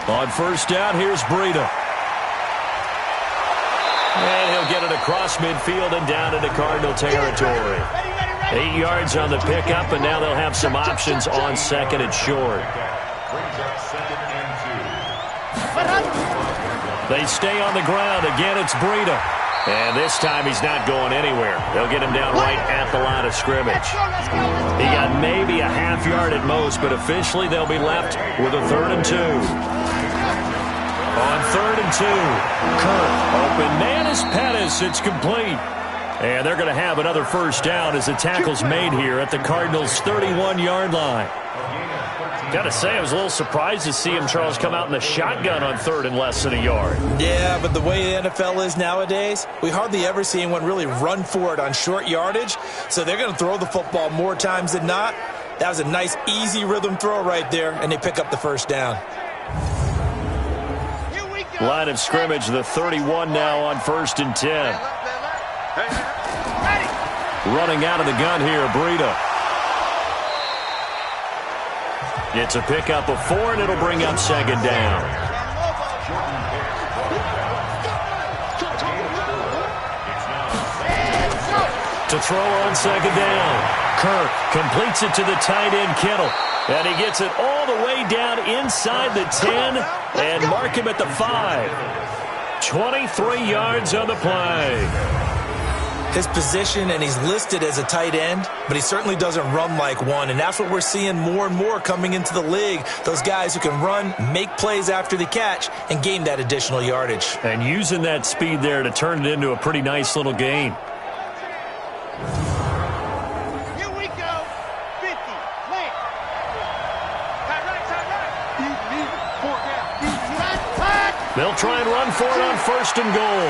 On first down, here's Breida. And he'll get it across midfield and down into Cardinal territory. 8 yards on the pickup, and now they'll have some options on 2nd and short. They stay on the ground. Again, it's Breida. And this time he's not going anywhere. They'll get him down right at the line of scrimmage. He got maybe a half yard at most, but officially they'll be left with a 3rd and 2. On 3rd and 2, Kirk, open man is Pettis. It's complete. And they're going to have another first down as the tackle's made here at the Cardinals' 31-yard line. Got to say, I was a little surprised to see him, Charles, come out in the shotgun on 3rd and less than a yard. Yeah, but the way the NFL is nowadays, we hardly ever see anyone really run for it on short yardage. So they're going to throw the football more times than not. That was a nice, easy rhythm throw right there, and they pick up the first down. Line of scrimmage, the 31 now on 1st and 10. Running out of the gun here, Breida. It's a pickup of 4, and it'll bring up 2nd down. To throw on 2nd down. Kirk completes it to the tight end, Kittle. And he gets it all the way down inside the 10 and mark him at the 5. 23 yards on the play. His position, and he's listed as a tight end, but he certainly doesn't run like one, and that's what we're seeing more and more coming into the league. Those guys who can run, make plays after the catch, and gain that additional yardage. And using that speed there to turn it into a pretty nice little gain. Here we go. 50. Lane. Right side. They'll try and run for it on 1st and goal.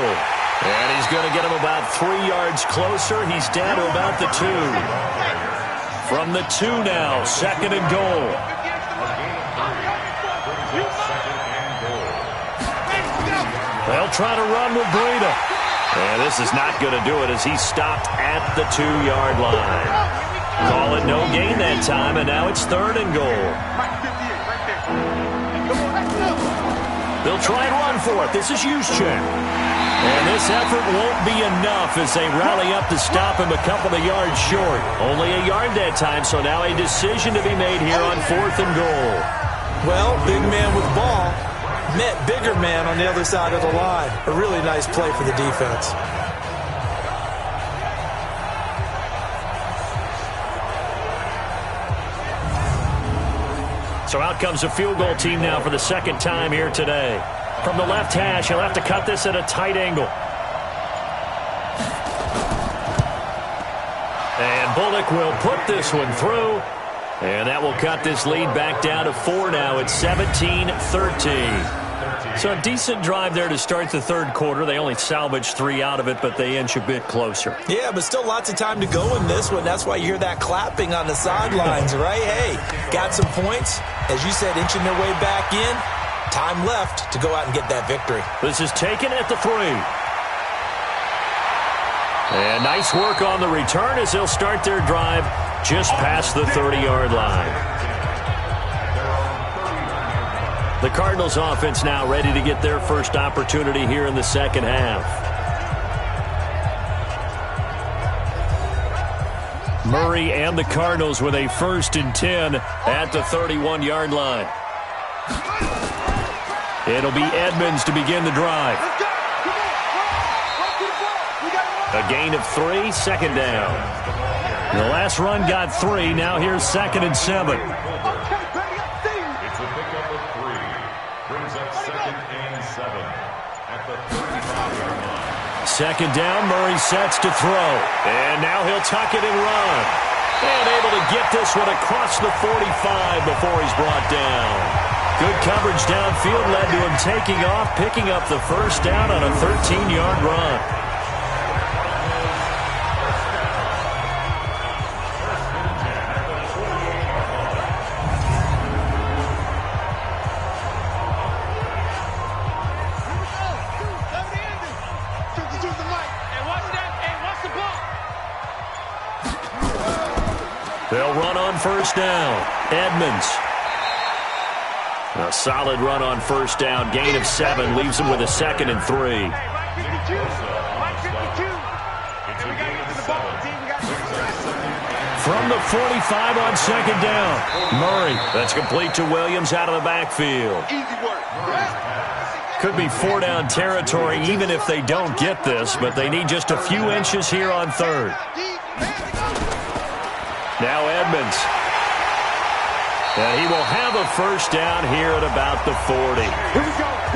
And he's going to get him about 3 yards closer. He's down to about the 2. From the 2 now, 2nd and goal. They'll try to run with Breida. And this is not going to do it as he's stopped at the 2-yard line. Call it no gain that time, and now it's 3rd and goal. They'll try and run for it. This is Juszczyk. And this effort won't be enough as they rally up to stop him a couple of yards short. Only a yard that time, so now a decision to be made here on 4th and goal. Well, big man with ball met bigger man on the other side of the line. A really nice play for the defense. So out comes the field goal team now for the 2nd time here today. From the left hash, he'll have to cut this at a tight angle. And Bullock will put this one through. And that will cut this lead back down to 4 now. It's 17-13. So a decent drive there to start the 3rd quarter. They only salvaged 3 out of it, but they inch a bit closer. Yeah, but still lots of time to go in this one. That's why you hear that clapping on the sidelines, right? Hey, got some points. As you said, inching their way back in. Time left to go out and get that victory. This is taken at the 3. And nice work on the return as they'll start their drive just past the 30-yard line. The Cardinals offense now ready to get their first opportunity here in the 2nd half. Murray and the Cardinals with a 1st and 10 at the 31-yard line. It'll be Edmonds to begin the drive. A gain of 3, 2nd down. The last run got 3. Now here's 2nd and 7. It's a pickup of 3. Brings up 2nd and 7 at the 35-yard line. 2nd down, Murray sets to throw. And now he'll tuck it and run. And able to get this one across the 45 before he's brought down. Good coverage downfield led to him taking off, picking up the 1st down on a 13-yard run. They'll run on 1st down. Edmonds. A solid run on 1st down. Gain of 7 leaves him with a 2nd and 3. From the 45 on 2nd down. Murray. That's complete to Williams out of the backfield. Could be 4-down territory even if they don't get this, but they need just a few inches here on 3rd. Now Edmonds. And he will have a 1st down here at about the 40.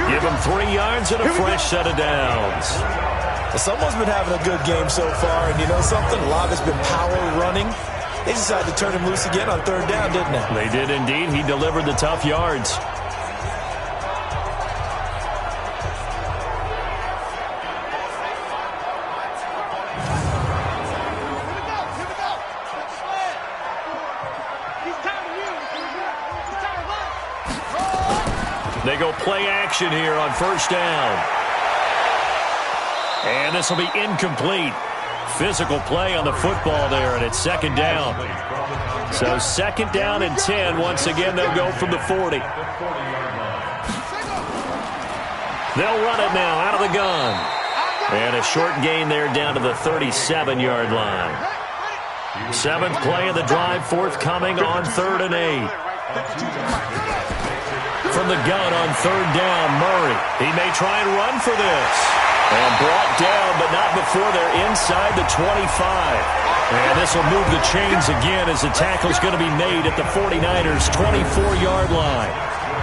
Give him 3 yards and a fresh set of downs. Well, someone's been having a good game so far, and you know something? A lot of it's been power running. They decided to turn him loose again on 3rd down, didn't they? They did indeed. He delivered the tough yards. They go play action here on 1st down. And this will be incomplete. Physical play on the football there, and it's 2nd down. So 2nd down and 10. Once again, they'll go from the 40. They'll run it now out of the gun. And a short gain there down to the 37-yard line. 7th play of the drive forthcoming on 3rd and 8. From the gun on 3rd down, Murray. He may try and run for this. And brought down, but not before they're inside the 25. And this will move the chains again as the tackle's going to be made at the 49ers' 24-yard line.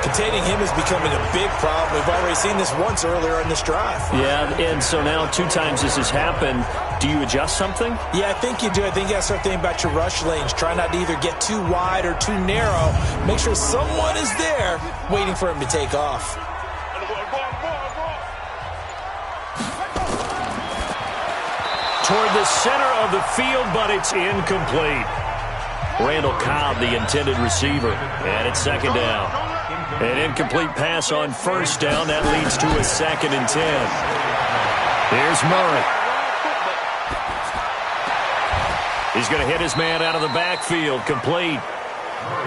Containing him is becoming a big problem. We've already seen this once earlier in this drive. Yeah, and so now 2 times this has happened. Do you adjust something? Yeah, I think you do. I think you got to start thinking about your rush lanes. Try not to either get too wide or too narrow. Make sure someone is there waiting for him to take off. toward the center of the field, but it's incomplete. Randall Cobb, the intended receiver, and it's second down. An incomplete pass on first down. That leads to a 2nd and 10. Here's Murray. He's going to hit his man out of the backfield, complete.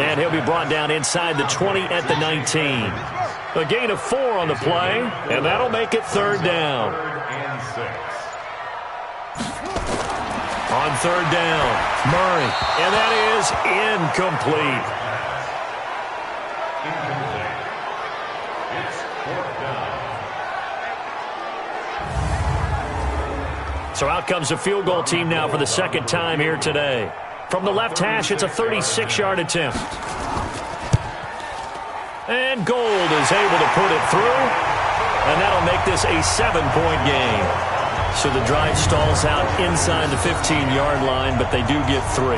And he'll be brought down inside the 20 at the 19. A gain of 4 on the play, and that'll make it 3rd down. On 3rd down, Murray, and that is incomplete. So out comes the field goal team now for the 2nd time here today. From the left hash, it's a 36-yard attempt. And Gold is able to put it through, and that'll make this a 7-point game. So the drive stalls out inside the 15-yard line, but they do get 3.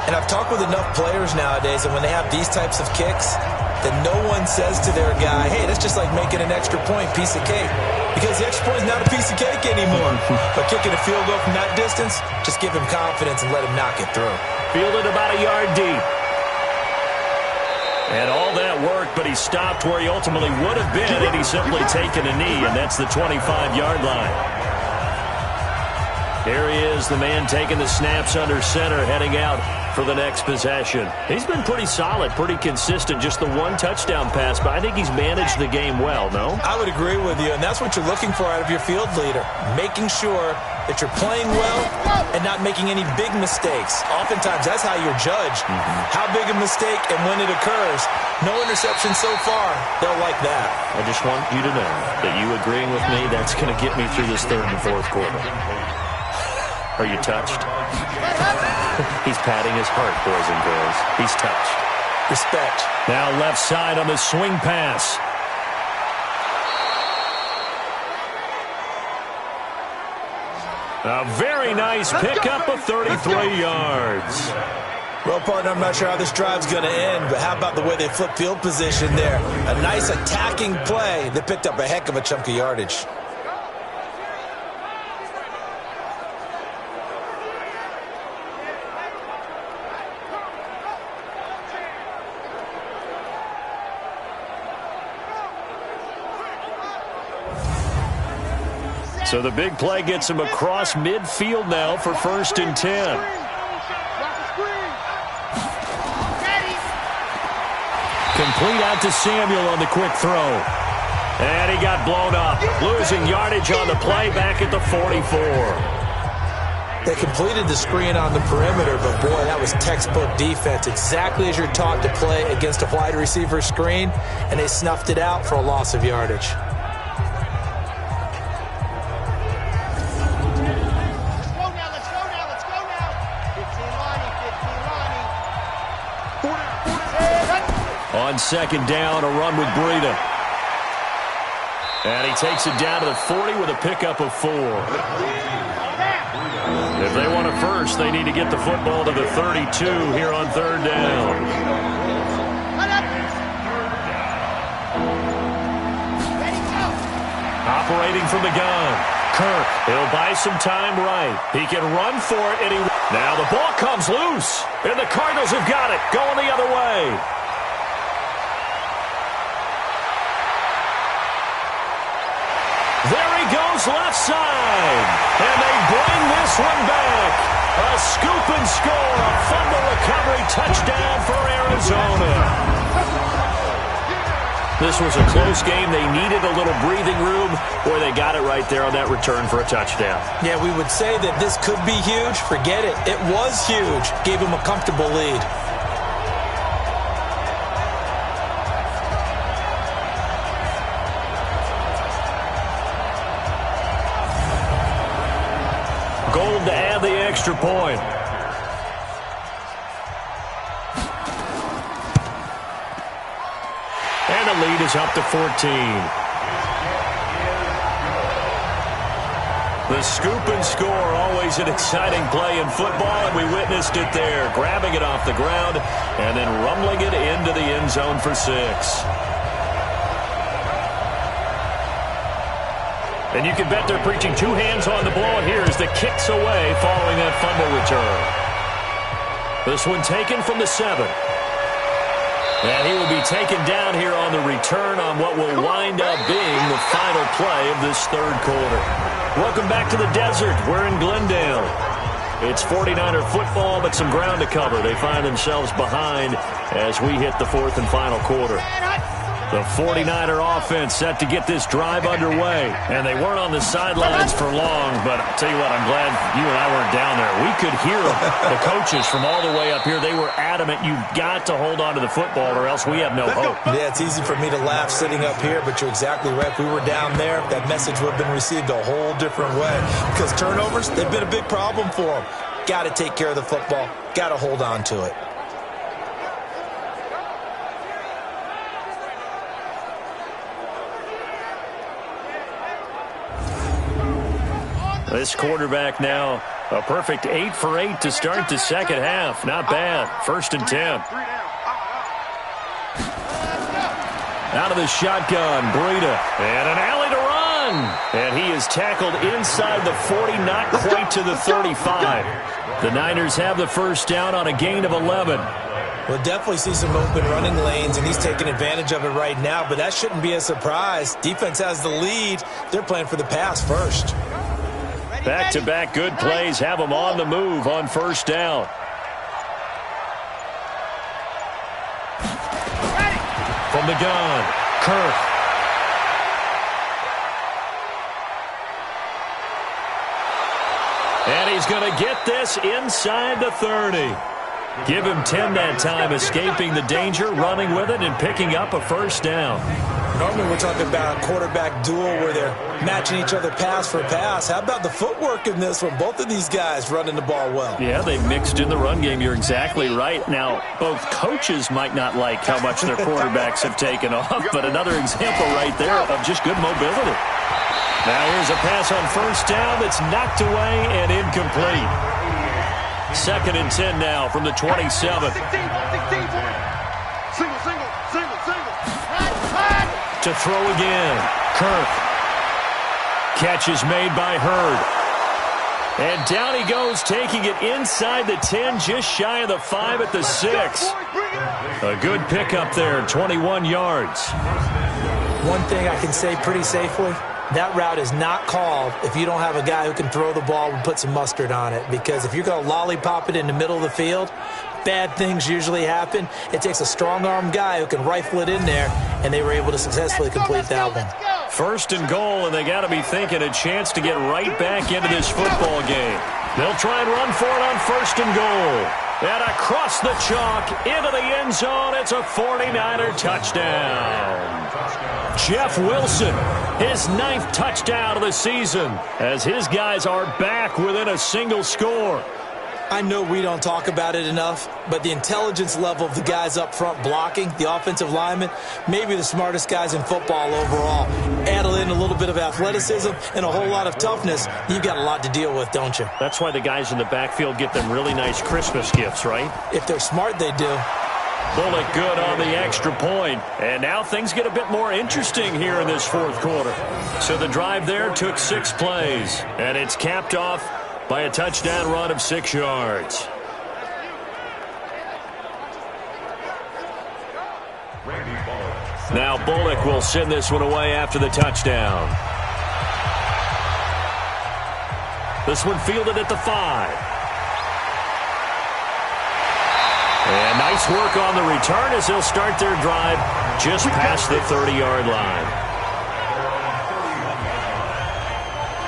And I've talked with enough players nowadays, and when they have these types of kicks, that no one says to their guy, hey, that's just like making an extra point, piece of cake. Because the extra point is not a piece of cake anymore. But kicking a field goal from that distance, just give him confidence and let him knock it through. Fielded about a yard deep. And all that work, but he stopped where he ultimately would have been, and he's simply taken a knee, and that's the 25-yard line. Here he is, the man taking the snaps under center, heading out for the next possession. He's been pretty solid, pretty consistent, just the 1 touchdown pass, but I think he's managed the game well, no? I would agree with you, and that's what you're looking for out of your field leader, making sure that you're playing well and not making any big mistakes. Oftentimes, that's how you're judged. How big a mistake and when it occurs. No interception so far. They'll like that. I just want you to know that you agreeing with me, that's going to get me through this 3rd and 4th quarter. Are you touched? He's patting his heart, boys and girls. He's touched. Respect. Now left side on the swing pass. A very nice pickup of 33 yards. Well, partner, I'm not sure how this drive's going to end, but how about the way they flip field position there? A nice attacking play. They picked up a heck of a chunk of yardage. So the big play gets him across midfield now for 1st and 10. Complete out to Samuel on the quick throw. And he got blown up. Losing yardage on the play back at the 44. They completed the screen on the perimeter, but boy, that was textbook defense. Exactly as you're taught to play against a wide receiver screen, and they snuffed it out for a loss of yardage. On 2nd down, a run with Breida. And he takes it down to the 40 with a pickup of 4. If they want a first, they need to get the football to the 32 here on 3rd down. Operating from the gun. Kirk, he'll buy some time right. He can run for it, and now the ball comes loose, and the Cardinals have got it, going the other way. There he goes left side, and they bring this one back. A scoop and score, a fumble recovery touchdown for Arizona. This was a close game. They needed a little breathing room, or they got it right there on that return for a touchdown. Yeah, we would say that this could be huge. Forget it. It was huge. Gave him a comfortable lead. Gold to add the extra point. And the lead is up to 14. The scoop and score, always an exciting play in football, and we witnessed it there, grabbing it off the ground and then rumbling it into the end zone for 6. And you can bet they're preaching two hands on the ball here as the kick's away following that fumble return. This one taken from the 7. And he will be taken down here on the return on what will wind up being the final play of this third quarter. Welcome back to the desert. We're in Glendale. It's 49er football, but some ground to cover. They find themselves behind as we hit the fourth and final quarter. The 49er offense set to get this drive underway. And they weren't on the sidelines for long, but I'll tell you what, I'm glad you and I weren't down there. We could hear the coaches from all the way up here. They were adamant, you've got to hold on to the football or else we have no hope. Yeah, it's easy for me to laugh sitting up here, but you're exactly right. If we were down there, that message would have been received a whole different way. Because turnovers, they've been a big problem for them. Got to take care of the football. Got to hold on to it. This quarterback now, a perfect 8 for 8 to start the second half. Not bad. 1st and 10. Out of the shotgun, Breida. And an alley to run. And he is tackled inside the 40, not quite to the 35. The Niners have the first down on a gain of 11. We'll definitely see some open running lanes, and he's taking advantage of it right now, but that shouldn't be a surprise. Defense has the lead. They're playing for the pass first. Back-to-back good plays have them on the move on first down. From the gun, Kirk. And he's going to get this inside the 30. Give him 10 that time, escaping the danger, running with it, and picking up a first down. Normally we're talking about a quarterback duel where they're matching each other pass for pass. How about the footwork in this one? Both of these guys running the ball well. Yeah, they mixed in the run game. You're exactly right. Now, both coaches might not like how much their quarterbacks have taken off, but another example right there of just good mobility. Now here's a pass on first down that's knocked away and incomplete. 2nd and 10 now from the 27. To throw again. Kirk. Catch is made by Hurd. And down he goes, taking it inside the 10, just shy of the 5 at the 6. A good pickup there, 21 yards. One thing I can say pretty safely, that route is not called if you don't have a guy who can throw the ball and put some mustard on it. Because if you're going to lollipop it in the middle of the field, bad things usually happen. It takes a strong-arm guy who can rifle it in there, and they were able to successfully complete that one. 1st and goal, and they got to be thinking a chance to get right back into this football game. They'll try and run for it on 1st and goal. And across the chalk, into the end zone, it's a 49er touchdown. Jeff Wilson, his 9th touchdown of the season, as his guys are back within a single score. I know we don't talk about it enough, but the intelligence level of the guys up front blocking, the offensive linemen, maybe the smartest guys in football overall. Add in a little bit of athleticism and a whole lot of toughness, you've got a lot to deal with, don't you? That's why the guys in the backfield get them really nice Christmas gifts, right? If they're smart, they do. Bullock good on the extra point. And now things get a bit more interesting here in this fourth quarter. So the drive there took 6 plays, and it's capped off by a touchdown run of 6 yards. Now Bullock will send this one away after the touchdown. This one fielded at the 5. And nice work on the return as they'll start their drive just past the 30-yard line.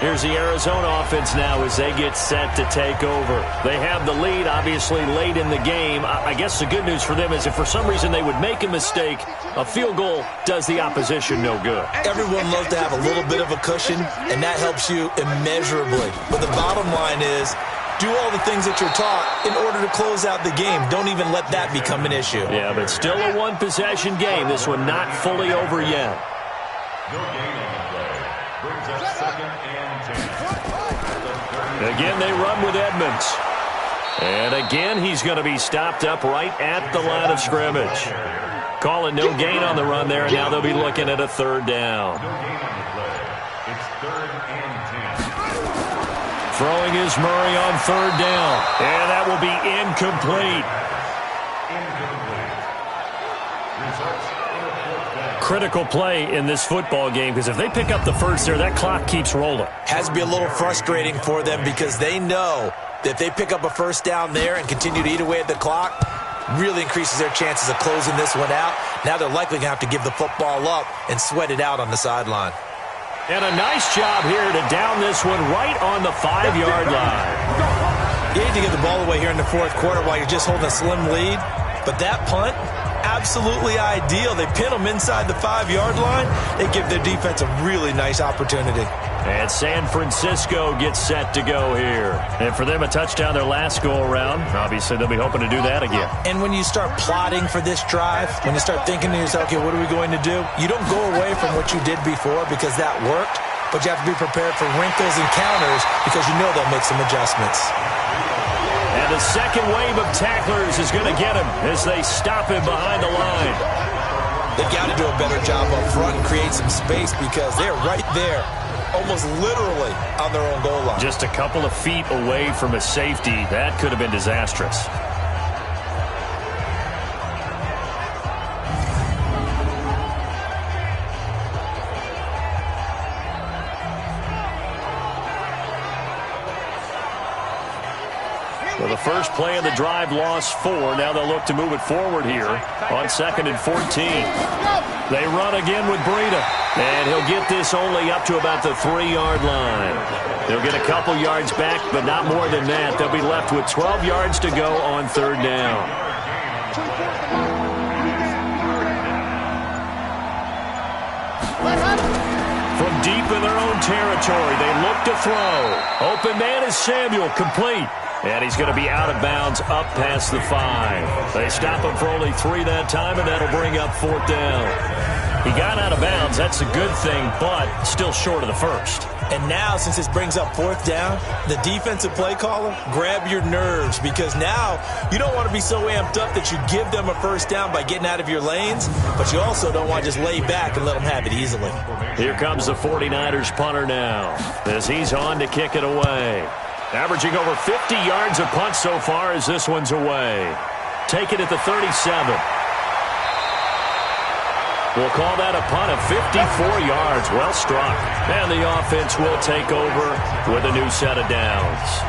Here's the Arizona offense now as they get set to take over. They have the lead, obviously, late in the game. I guess the good news for them is if for some reason they would make a mistake, a field goal does the opposition no good. Everyone loves to have a little bit of a cushion, and that helps you immeasurably. But the bottom line is, do all the things that you're taught in order to close out the game. Don't even let that become an issue. Yeah, but still a one-possession game. This one not fully over yet. Again, they run with Edmonds. And again, he's going to be stopped up right at the line of scrimmage. Calling no gain on the run there, and now they'll be looking at a 3rd down. It's 3rd Throwing is Murray on third down. And that will be incomplete. Critical play in this football game, because if they pick up the first there, that clock keeps rolling. Has to be a little frustrating for them because they know that if they pick up a first down there and continue to eat away at the clock, really increases their chances of closing this one out. Now they're likely going to have to give the football up and sweat it out on the sideline. And a nice job here to down this one right on the 5-yard line. You need to get the ball away here in the fourth quarter while you're just holding a slim lead. But that punt, absolutely ideal. They pin them inside the 5-yard line. They give their defense a really nice opportunity. And San Francisco gets set to go here. And for them, a touchdown their last go-around. Obviously, they'll be hoping to do that again. And when you start plotting for this drive, when you start thinking to yourself, okay, what are we going to do? You don't go away from what you did before because that worked, but you have to be prepared for wrinkles and counters because you know they'll make some adjustments. And the second wave of tacklers is going to get him as they stop him behind the line. They've got to do a better job up front and create some space because they're right there, almost literally on their own goal line. Just a couple of feet away from a safety. That could have been disastrous. Well, the first play of the drive lost 4. Now they'll look to move it forward here on 2nd and 14. They run again with Breida, and he'll get this only up to about the 3-yard line. They'll get a couple yards back, but not more than that. They'll be left with 12 yards to go on 3rd down. From deep in their own territory, they look to throw. Open man is Samuel, complete. And he's going to be out of bounds up past the 5. They stop him for only 3 that time, and that'll bring up 4th down. He got out of bounds. That's a good thing, but still short of the first. And now, since this brings up 4th down, the defensive play caller, grab your nerves because now you don't want to be so amped up that you give them a first down by getting out of your lanes, but you also don't want to just lay back and let them have it easily. Here comes the 49ers punter now as he's on to kick it away. Averaging over 50 yards a punt so far as this one's away. Take it at the 37. We'll call that a punt of 54 yards. Well struck. And the offense will take over with a new set of downs.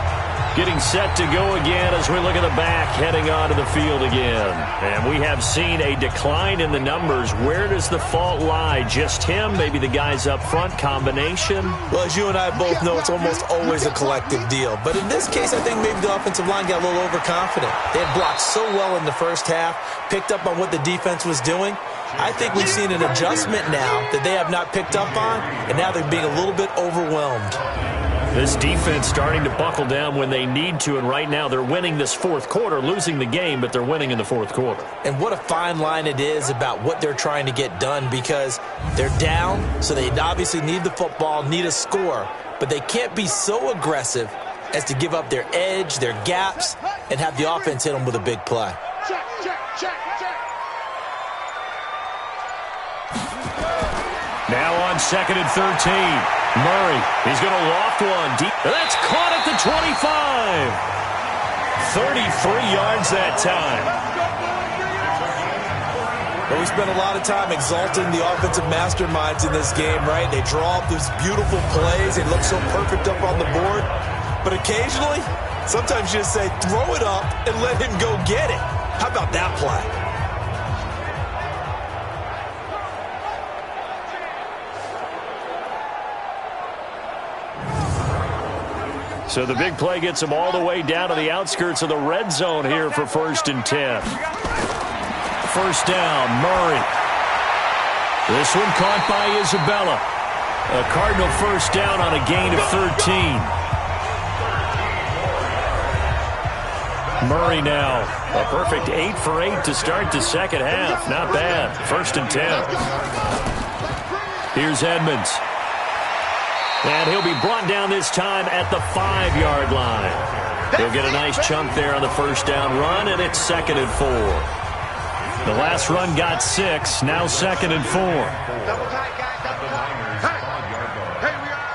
Getting set to go again as we look at the back, heading onto the field again. And we have seen a decline in the numbers. Where does the fault lie? Just him? Maybe the guys up front? Combination? Well, as you and I both know, it's almost always a collective deal. But in this case, I think maybe the offensive line got a little overconfident. They had blocked so well in the first half, picked up on what the defense was doing. I think we've seen an adjustment now that they have not picked up on, and now they're being a little bit overwhelmed. This defense starting to buckle down when they need to, and right now they're winning this 4th quarter, losing the game, but they're winning in the 4th quarter. And what a fine line it is about what they're trying to get done because they're down, so they obviously need the football, need a score, but they can't be so aggressive as to give up their edge, their gaps, and have the offense hit them with a big play. Check, check, check, check. Now on 2nd and 13. Murray, he's going to loft one deep. That's caught at the 25. 33 yards that time. Well, we spent a lot of time exalting the offensive masterminds in this game, right? They draw up these beautiful plays. They look so perfect up on the board. But occasionally, sometimes you just say, throw it up and let him go get it. How about that play? So the big play gets them all the way down to the outskirts of the red zone here for 1st and 10. First down, Murray. This one caught by Isabella. A Cardinal first down on a gain of 13. Murray now, a perfect 8 for 8 to start the second half. Not bad. 1st and 10. Here's Edmonds. And he'll be brought down this time at the 5-yard line. He'll get a nice chunk there on the first down run, and it's 2nd and 4. The last run got 6, now 2nd and 4. Double tight, guys, double tight. Hey, we got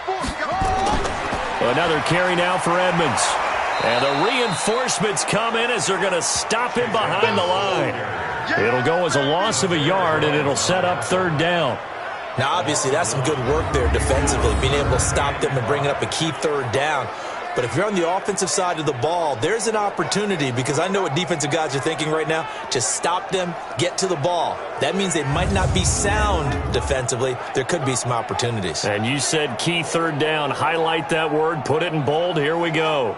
4, we got 4. A Another carry now for Edmonds. And the reinforcements come in as they're going to stop him behind the line. It'll go as a loss of a yard, and it'll set up 3rd down. Now, obviously, that's some good work there defensively, being able to stop them and bringing up a key 3rd down. But if you're on the offensive side of the ball, there's an opportunity, because I know what defensive guys are thinking right now. Just stop them, get to the ball. That means they might not be sound defensively. There could be some opportunities. And you said key 3rd down. Highlight that word. Put it in bold. Here we go.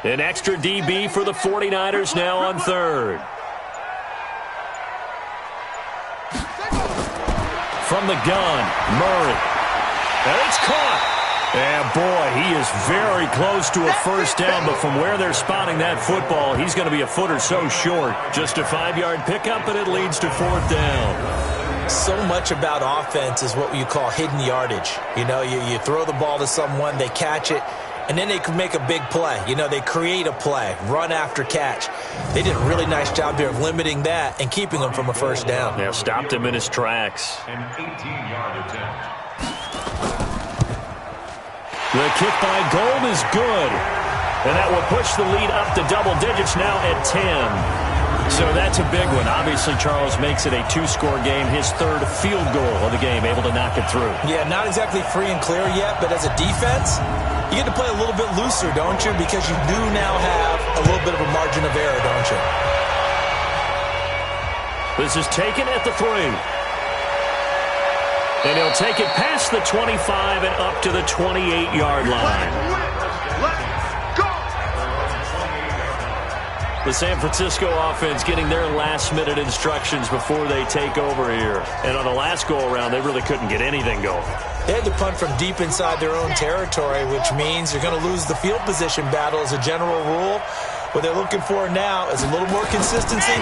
An extra DB for the 49ers now on 3rd. From the gun, Murray. And it's caught. And boy, he is very close to a 1st down, but from where they're spotting that football, he's going to be a foot or so short. Just a 5-yard pickup, and it leads to 4th down. So much about offense is what you call hidden yardage. You know, you throw the ball to someone, they catch it, and then they can make a big play. You know, they create a play, run after catch. They did a really nice job there of limiting that and keeping him from a 1st down. Yeah, stopped him in his tracks. An 18-yard attempt. The kick by Gold is good. And that will push the lead up to double digits now at 10. So that's a big one. Obviously, Charles makes it a 2-score game. His 3rd field goal of the game, able to knock it through. Yeah, not exactly free and clear yet, but as a defense, you get to play a little bit looser, don't you? Because you do now have a little bit of a margin of error, don't you? This is taken at the 3. And he'll take it past the 25 and up to the 28-yard line. The San Francisco offense getting their last-minute instructions before they take over here. And on the last go-around, they really couldn't get anything going. They had to punt from deep inside their own territory, which means you're going to lose the field position battle as a general rule. What they're looking for now is a little more consistency,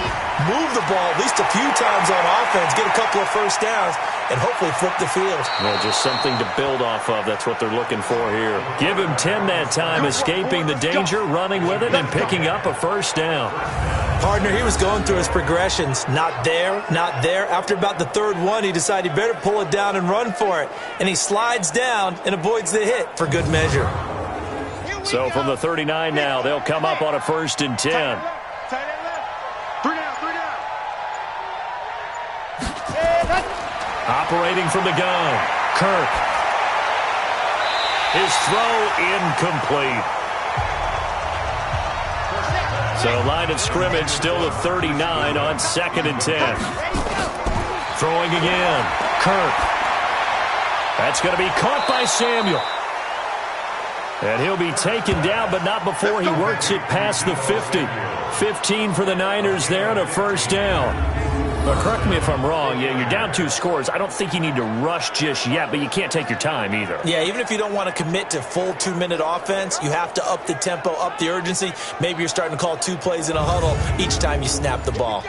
move the ball at least a few times on offense, get a couple of 1st downs, and hopefully flip the field. Well, just something to build off of. That's what they're looking for here. Give him 10 that time, escaping the danger, running with it, and picking up a 1st down. Partner, he was going through his progressions. Not there, not there. After about the 3rd one, he decided he better pull it down and run for it. And he slides down and avoids the hit for good measure. So from the 39 now, they'll come up on a 1st and 10. Operating from the gun, Kirk. His throw incomplete. So line of scrimmage still the 39 on 2nd and 10. Throwing again, Kirk. That's going to be caught by Samuel. And he'll be taken down, but not before he works it past the 50. 15 for the Niners there and a 1st down. But correct me if I'm wrong. Yeah, you're down 2 scores. I don't think you need to rush just yet, but you can't take your time either. Yeah, even if you don't want to commit to full 2-minute offense, you have to up the tempo, up the urgency. Maybe you're starting to call 2 plays in a huddle each time you snap the ball.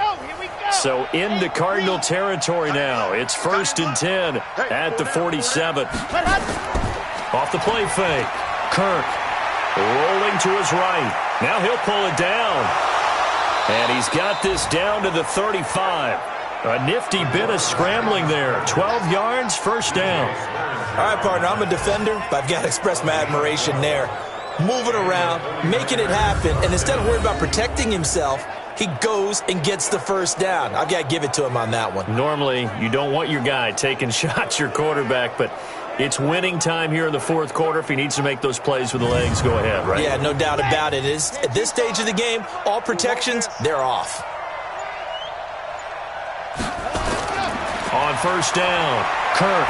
So into Cardinal territory now. It's 1st and 10 at the 47. Off the play fake. Kirk rolling to his right. Now he'll pull it down. And he's got this down to the 35. A nifty bit of scrambling there. 12 yards, 1st down. All right, partner, I'm a defender, but I've got to express my admiration there. Moving around, making it happen, and instead of worrying about protecting himself, he goes and gets the 1st down. I've got to give it to him on that one. Normally, you don't want your guy taking shots, your quarterback, but it's winning time here in the 4th quarter. If he needs to make those plays with the legs, go ahead, right? Yeah, no doubt about it. At this stage of the game, all protections, they're off. On 1st down, Kirk.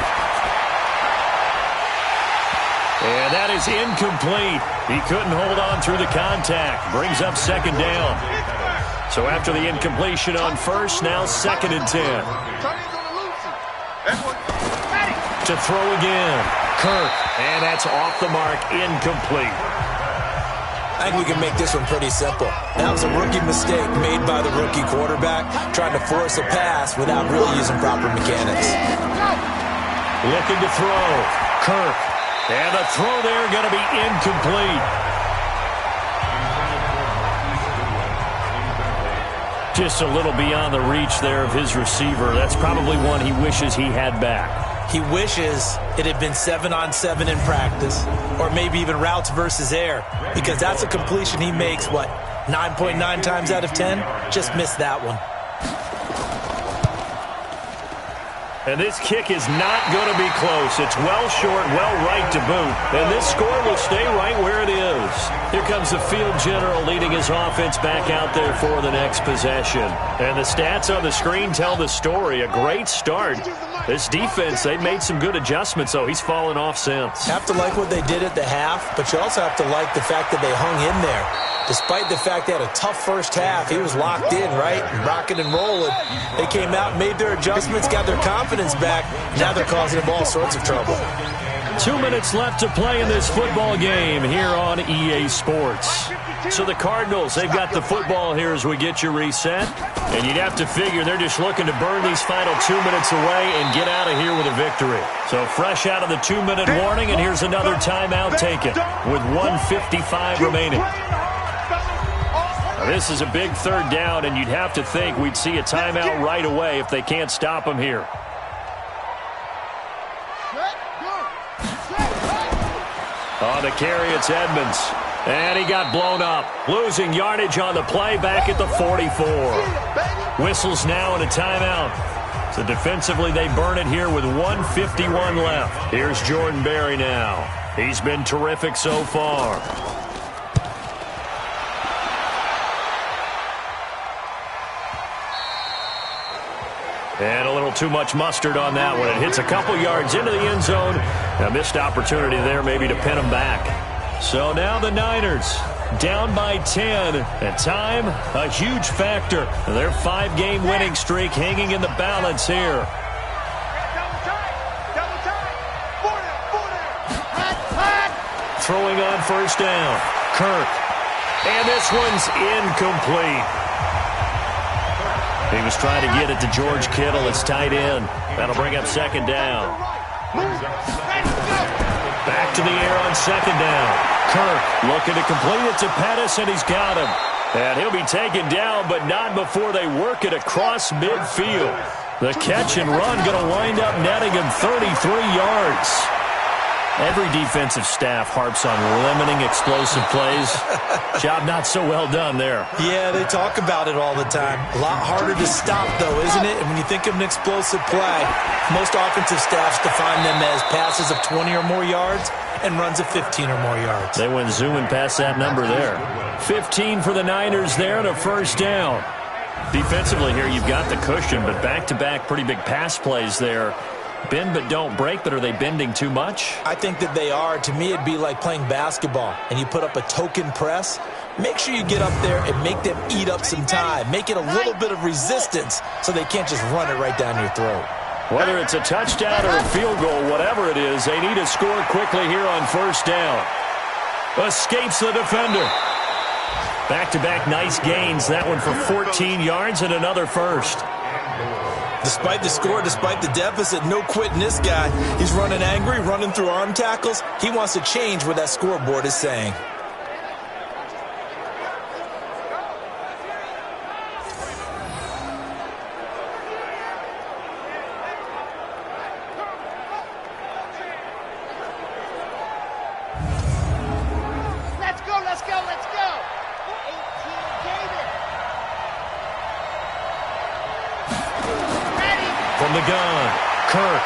And that is incomplete. He couldn't hold on through the contact. Brings up 2nd down. So after the incompletion on 1st, now 2nd and 10. To throw again, Kirk, and that's off the mark, incomplete. I think we can make this one pretty simple. That was a rookie mistake made by the rookie quarterback, trying to force a pass without really using proper mechanics. Looking to throw, Kirk, and the throw there going to be incomplete. Just a little beyond the reach there of his receiver. That's probably one he wishes he had back. He wishes it had been 7-on-7 in practice, or maybe even routes versus air, because that's a completion he makes, 9.9 times out of 10? Just missed that one. And this kick is not going to be close. It's well short, well right to boot. And this score will stay right where it is. Here comes the field general leading his offense back out there for the next possession. And the stats on the screen tell the story. A great start. This defense, they've made some good adjustments, though. He's fallen off since. Have to like what they did at the half, but you also have to like the fact that they hung in there. Despite the fact they had a tough first half, he was locked in, right? Rocking and rolling. They came out, made their adjustments, got their confidence back. Now they're causing him all sorts of trouble. 2 minutes left to play in this football game here on EA Sports. So the Cardinals, they've got the football here as we get you reset. And you'd have to figure they're just looking to burn these final 2 minutes away and get out of here with a victory. So fresh out of the 2-minute warning, and here's another timeout taken with 1:55 remaining. Now, this is a big third down, and you'd have to think we'd see a timeout right away if they can't stop them here. On the carry, it's Edmonds. And he got blown up. Losing yardage on the play back at the 44. Whistles now and a timeout. So defensively, they burn it here with 1:51 left. Here's Jordan Berry now. He's been terrific so far. And a little too much mustard on that one. It hits a couple yards into the end zone. A missed opportunity there maybe to pin them back. So now the Niners down by 10. And time, a huge factor. Their 5-game winning streak hanging in the balance here. Throwing on first down. Kirk. And this one's incomplete. He was trying to get it to George Kittle. It's tight end. That'll bring up second down. Back to the air on second down. Kirk looking to complete it to Pettis, and he's got him. And he'll be taken down, but not before they work it across midfield. The catch and run going to wind up netting him 33 yards. Every defensive staff harps on limiting explosive plays. Job not so well done there. Yeah, they talk about it all the time. A lot harder to stop, though, isn't it? And when you think of an explosive play, most offensive staffs define them as passes of 20 or more yards and runs of 15 or more yards. They went zooming past that number there. 15 for the Niners there and a first down. Defensively here, you've got the cushion, but back-to-back pretty big pass plays there. Bend but don't break, but are they bending too much? I think that they are. To me, it'd be like playing basketball, and you put up a token press. Make sure you get up there and make them eat up some time. Make it a little bit of resistance so they can't just run it right down your throat. Whether it's a touchdown or a field goal, whatever it is, they need to score quickly here on first down. Escapes the defender. Back-to-back nice gains. That one for 14 yards and another first. Despite the score, despite the deficit, no quitting this guy. He's running angry, running through arm tackles. He wants to change what that scoreboard is saying. Let's go, let's go, let's go. 18 David. From the gun, Kirk.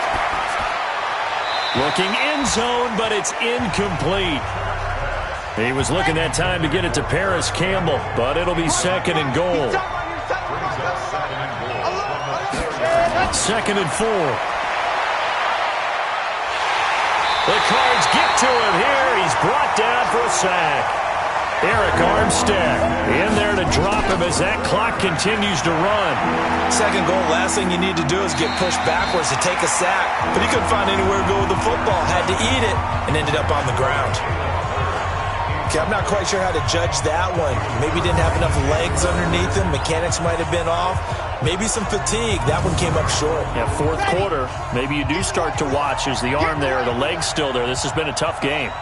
Looking end zone, but it's incomplete. He was looking that time to get it to Paris Campbell, but it'll be second and goal. Second and 4. The Cards get to him here. He's brought down for a sack. Eric Armstead in there to drop him as that clock continues to run. Second goal, last thing you need to do is get pushed backwards to take a sack. But he couldn't find anywhere to go with the football. Had to eat it and ended up on the ground. Okay, I'm not quite sure how to judge that one. Maybe didn't have enough legs underneath him. Mechanics might have been off. Maybe some fatigue. That one came up short. Yeah, fourth quarter. Maybe you do start to watch as the arm there, the leg's still there. This has been a tough game.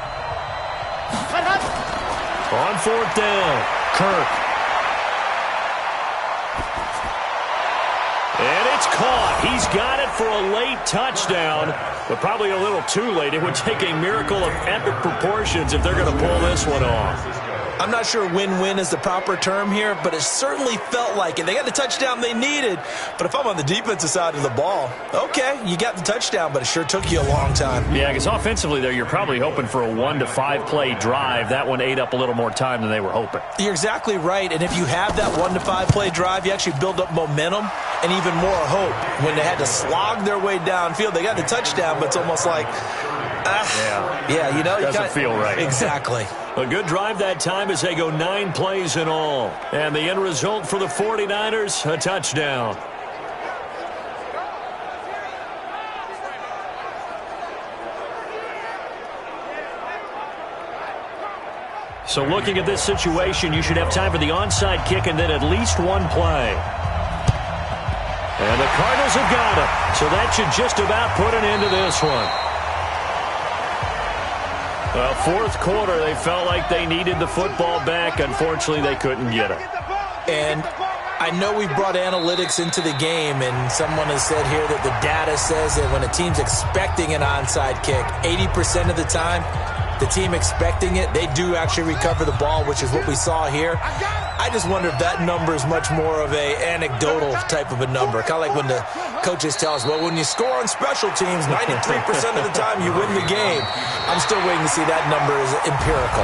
On fourth down, Kirk. And it's caught. He's got it for a late touchdown, but probably a little too late. It would take a miracle of epic proportions if they're going to pull this one off. I'm not sure win-win is the proper term here, but it certainly felt like it. They got the touchdown they needed, but if I'm on the defensive side of the ball, okay, you got the touchdown, but it sure took you a long time. Yeah, because offensively there, you're probably hoping for a 1 to 5 play drive. That one ate up a little more time than they were hoping. You're exactly right, and if you have that 1 to 5 play drive, you actually build up momentum and even more hope. When they had to slog their way downfield, they got the touchdown, but it's almost like, yeah, you know, doesn't feel right. Exactly. A good drive that time as they go 9 plays in all. And the end result for the 49ers, a touchdown. So looking at this situation, you should have time for the onside kick and then at least one play. And the Cardinals have got it. So that should just about put an end to this one. Well, fourth quarter, they felt like they needed the football back. Unfortunately, they couldn't get it. And I know we brought analytics into the game, and someone has said here that the data says that when a team's expecting an onside kick, 80% of the time, the team expecting it, they do actually recover the ball, which is what we saw here. I just wonder if that number is much more of a anecdotal type of a number. Kind of like when the coaches tell us, well, when you score on special teams, 93% of the time you win the game. I'm still waiting to see that number is empirical.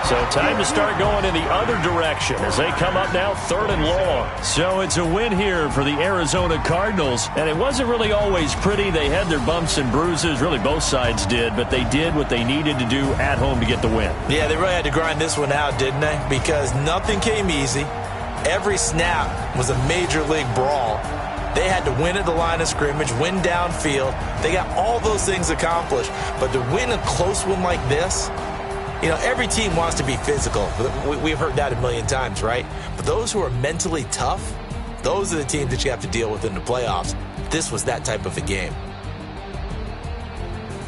So time to start going in the other direction as they come up now 3rd and long. So it's a win here for the Arizona Cardinals. And it wasn't really always pretty. They had their bumps and bruises. Really both sides did. But they did what they needed to do at home to get the win. Yeah, they really had to grind this one out, didn't they? Because nothing came easy. Every snap was a major league brawl. They had to win at the line of scrimmage, win downfield. They got all those things accomplished. But to win a close one like this, you know, every team wants to be physical. We've heard that a million times, right? But those who are mentally tough, those are the teams that you have to deal with in the playoffs. This was that type of a game.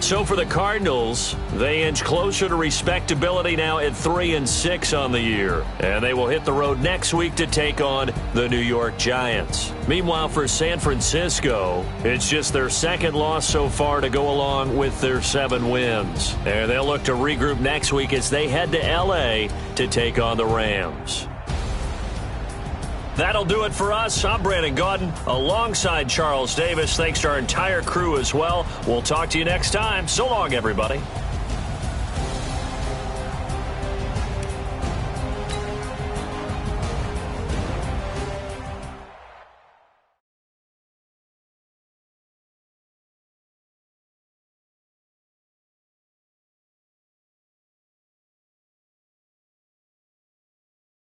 So for the Cardinals, they inch closer to respectability now at 3-6 on the year. And they will hit the road next week to take on the New York Giants. Meanwhile, for San Francisco, it's just their second loss so far to go along with their 7 wins. And they'll look to regroup next week as they head to L.A. to take on the Rams. That'll do it for us. I'm Brandon Gaudin alongside Charles Davis. Thanks to our entire crew as well. We'll talk to you next time. So long, everybody.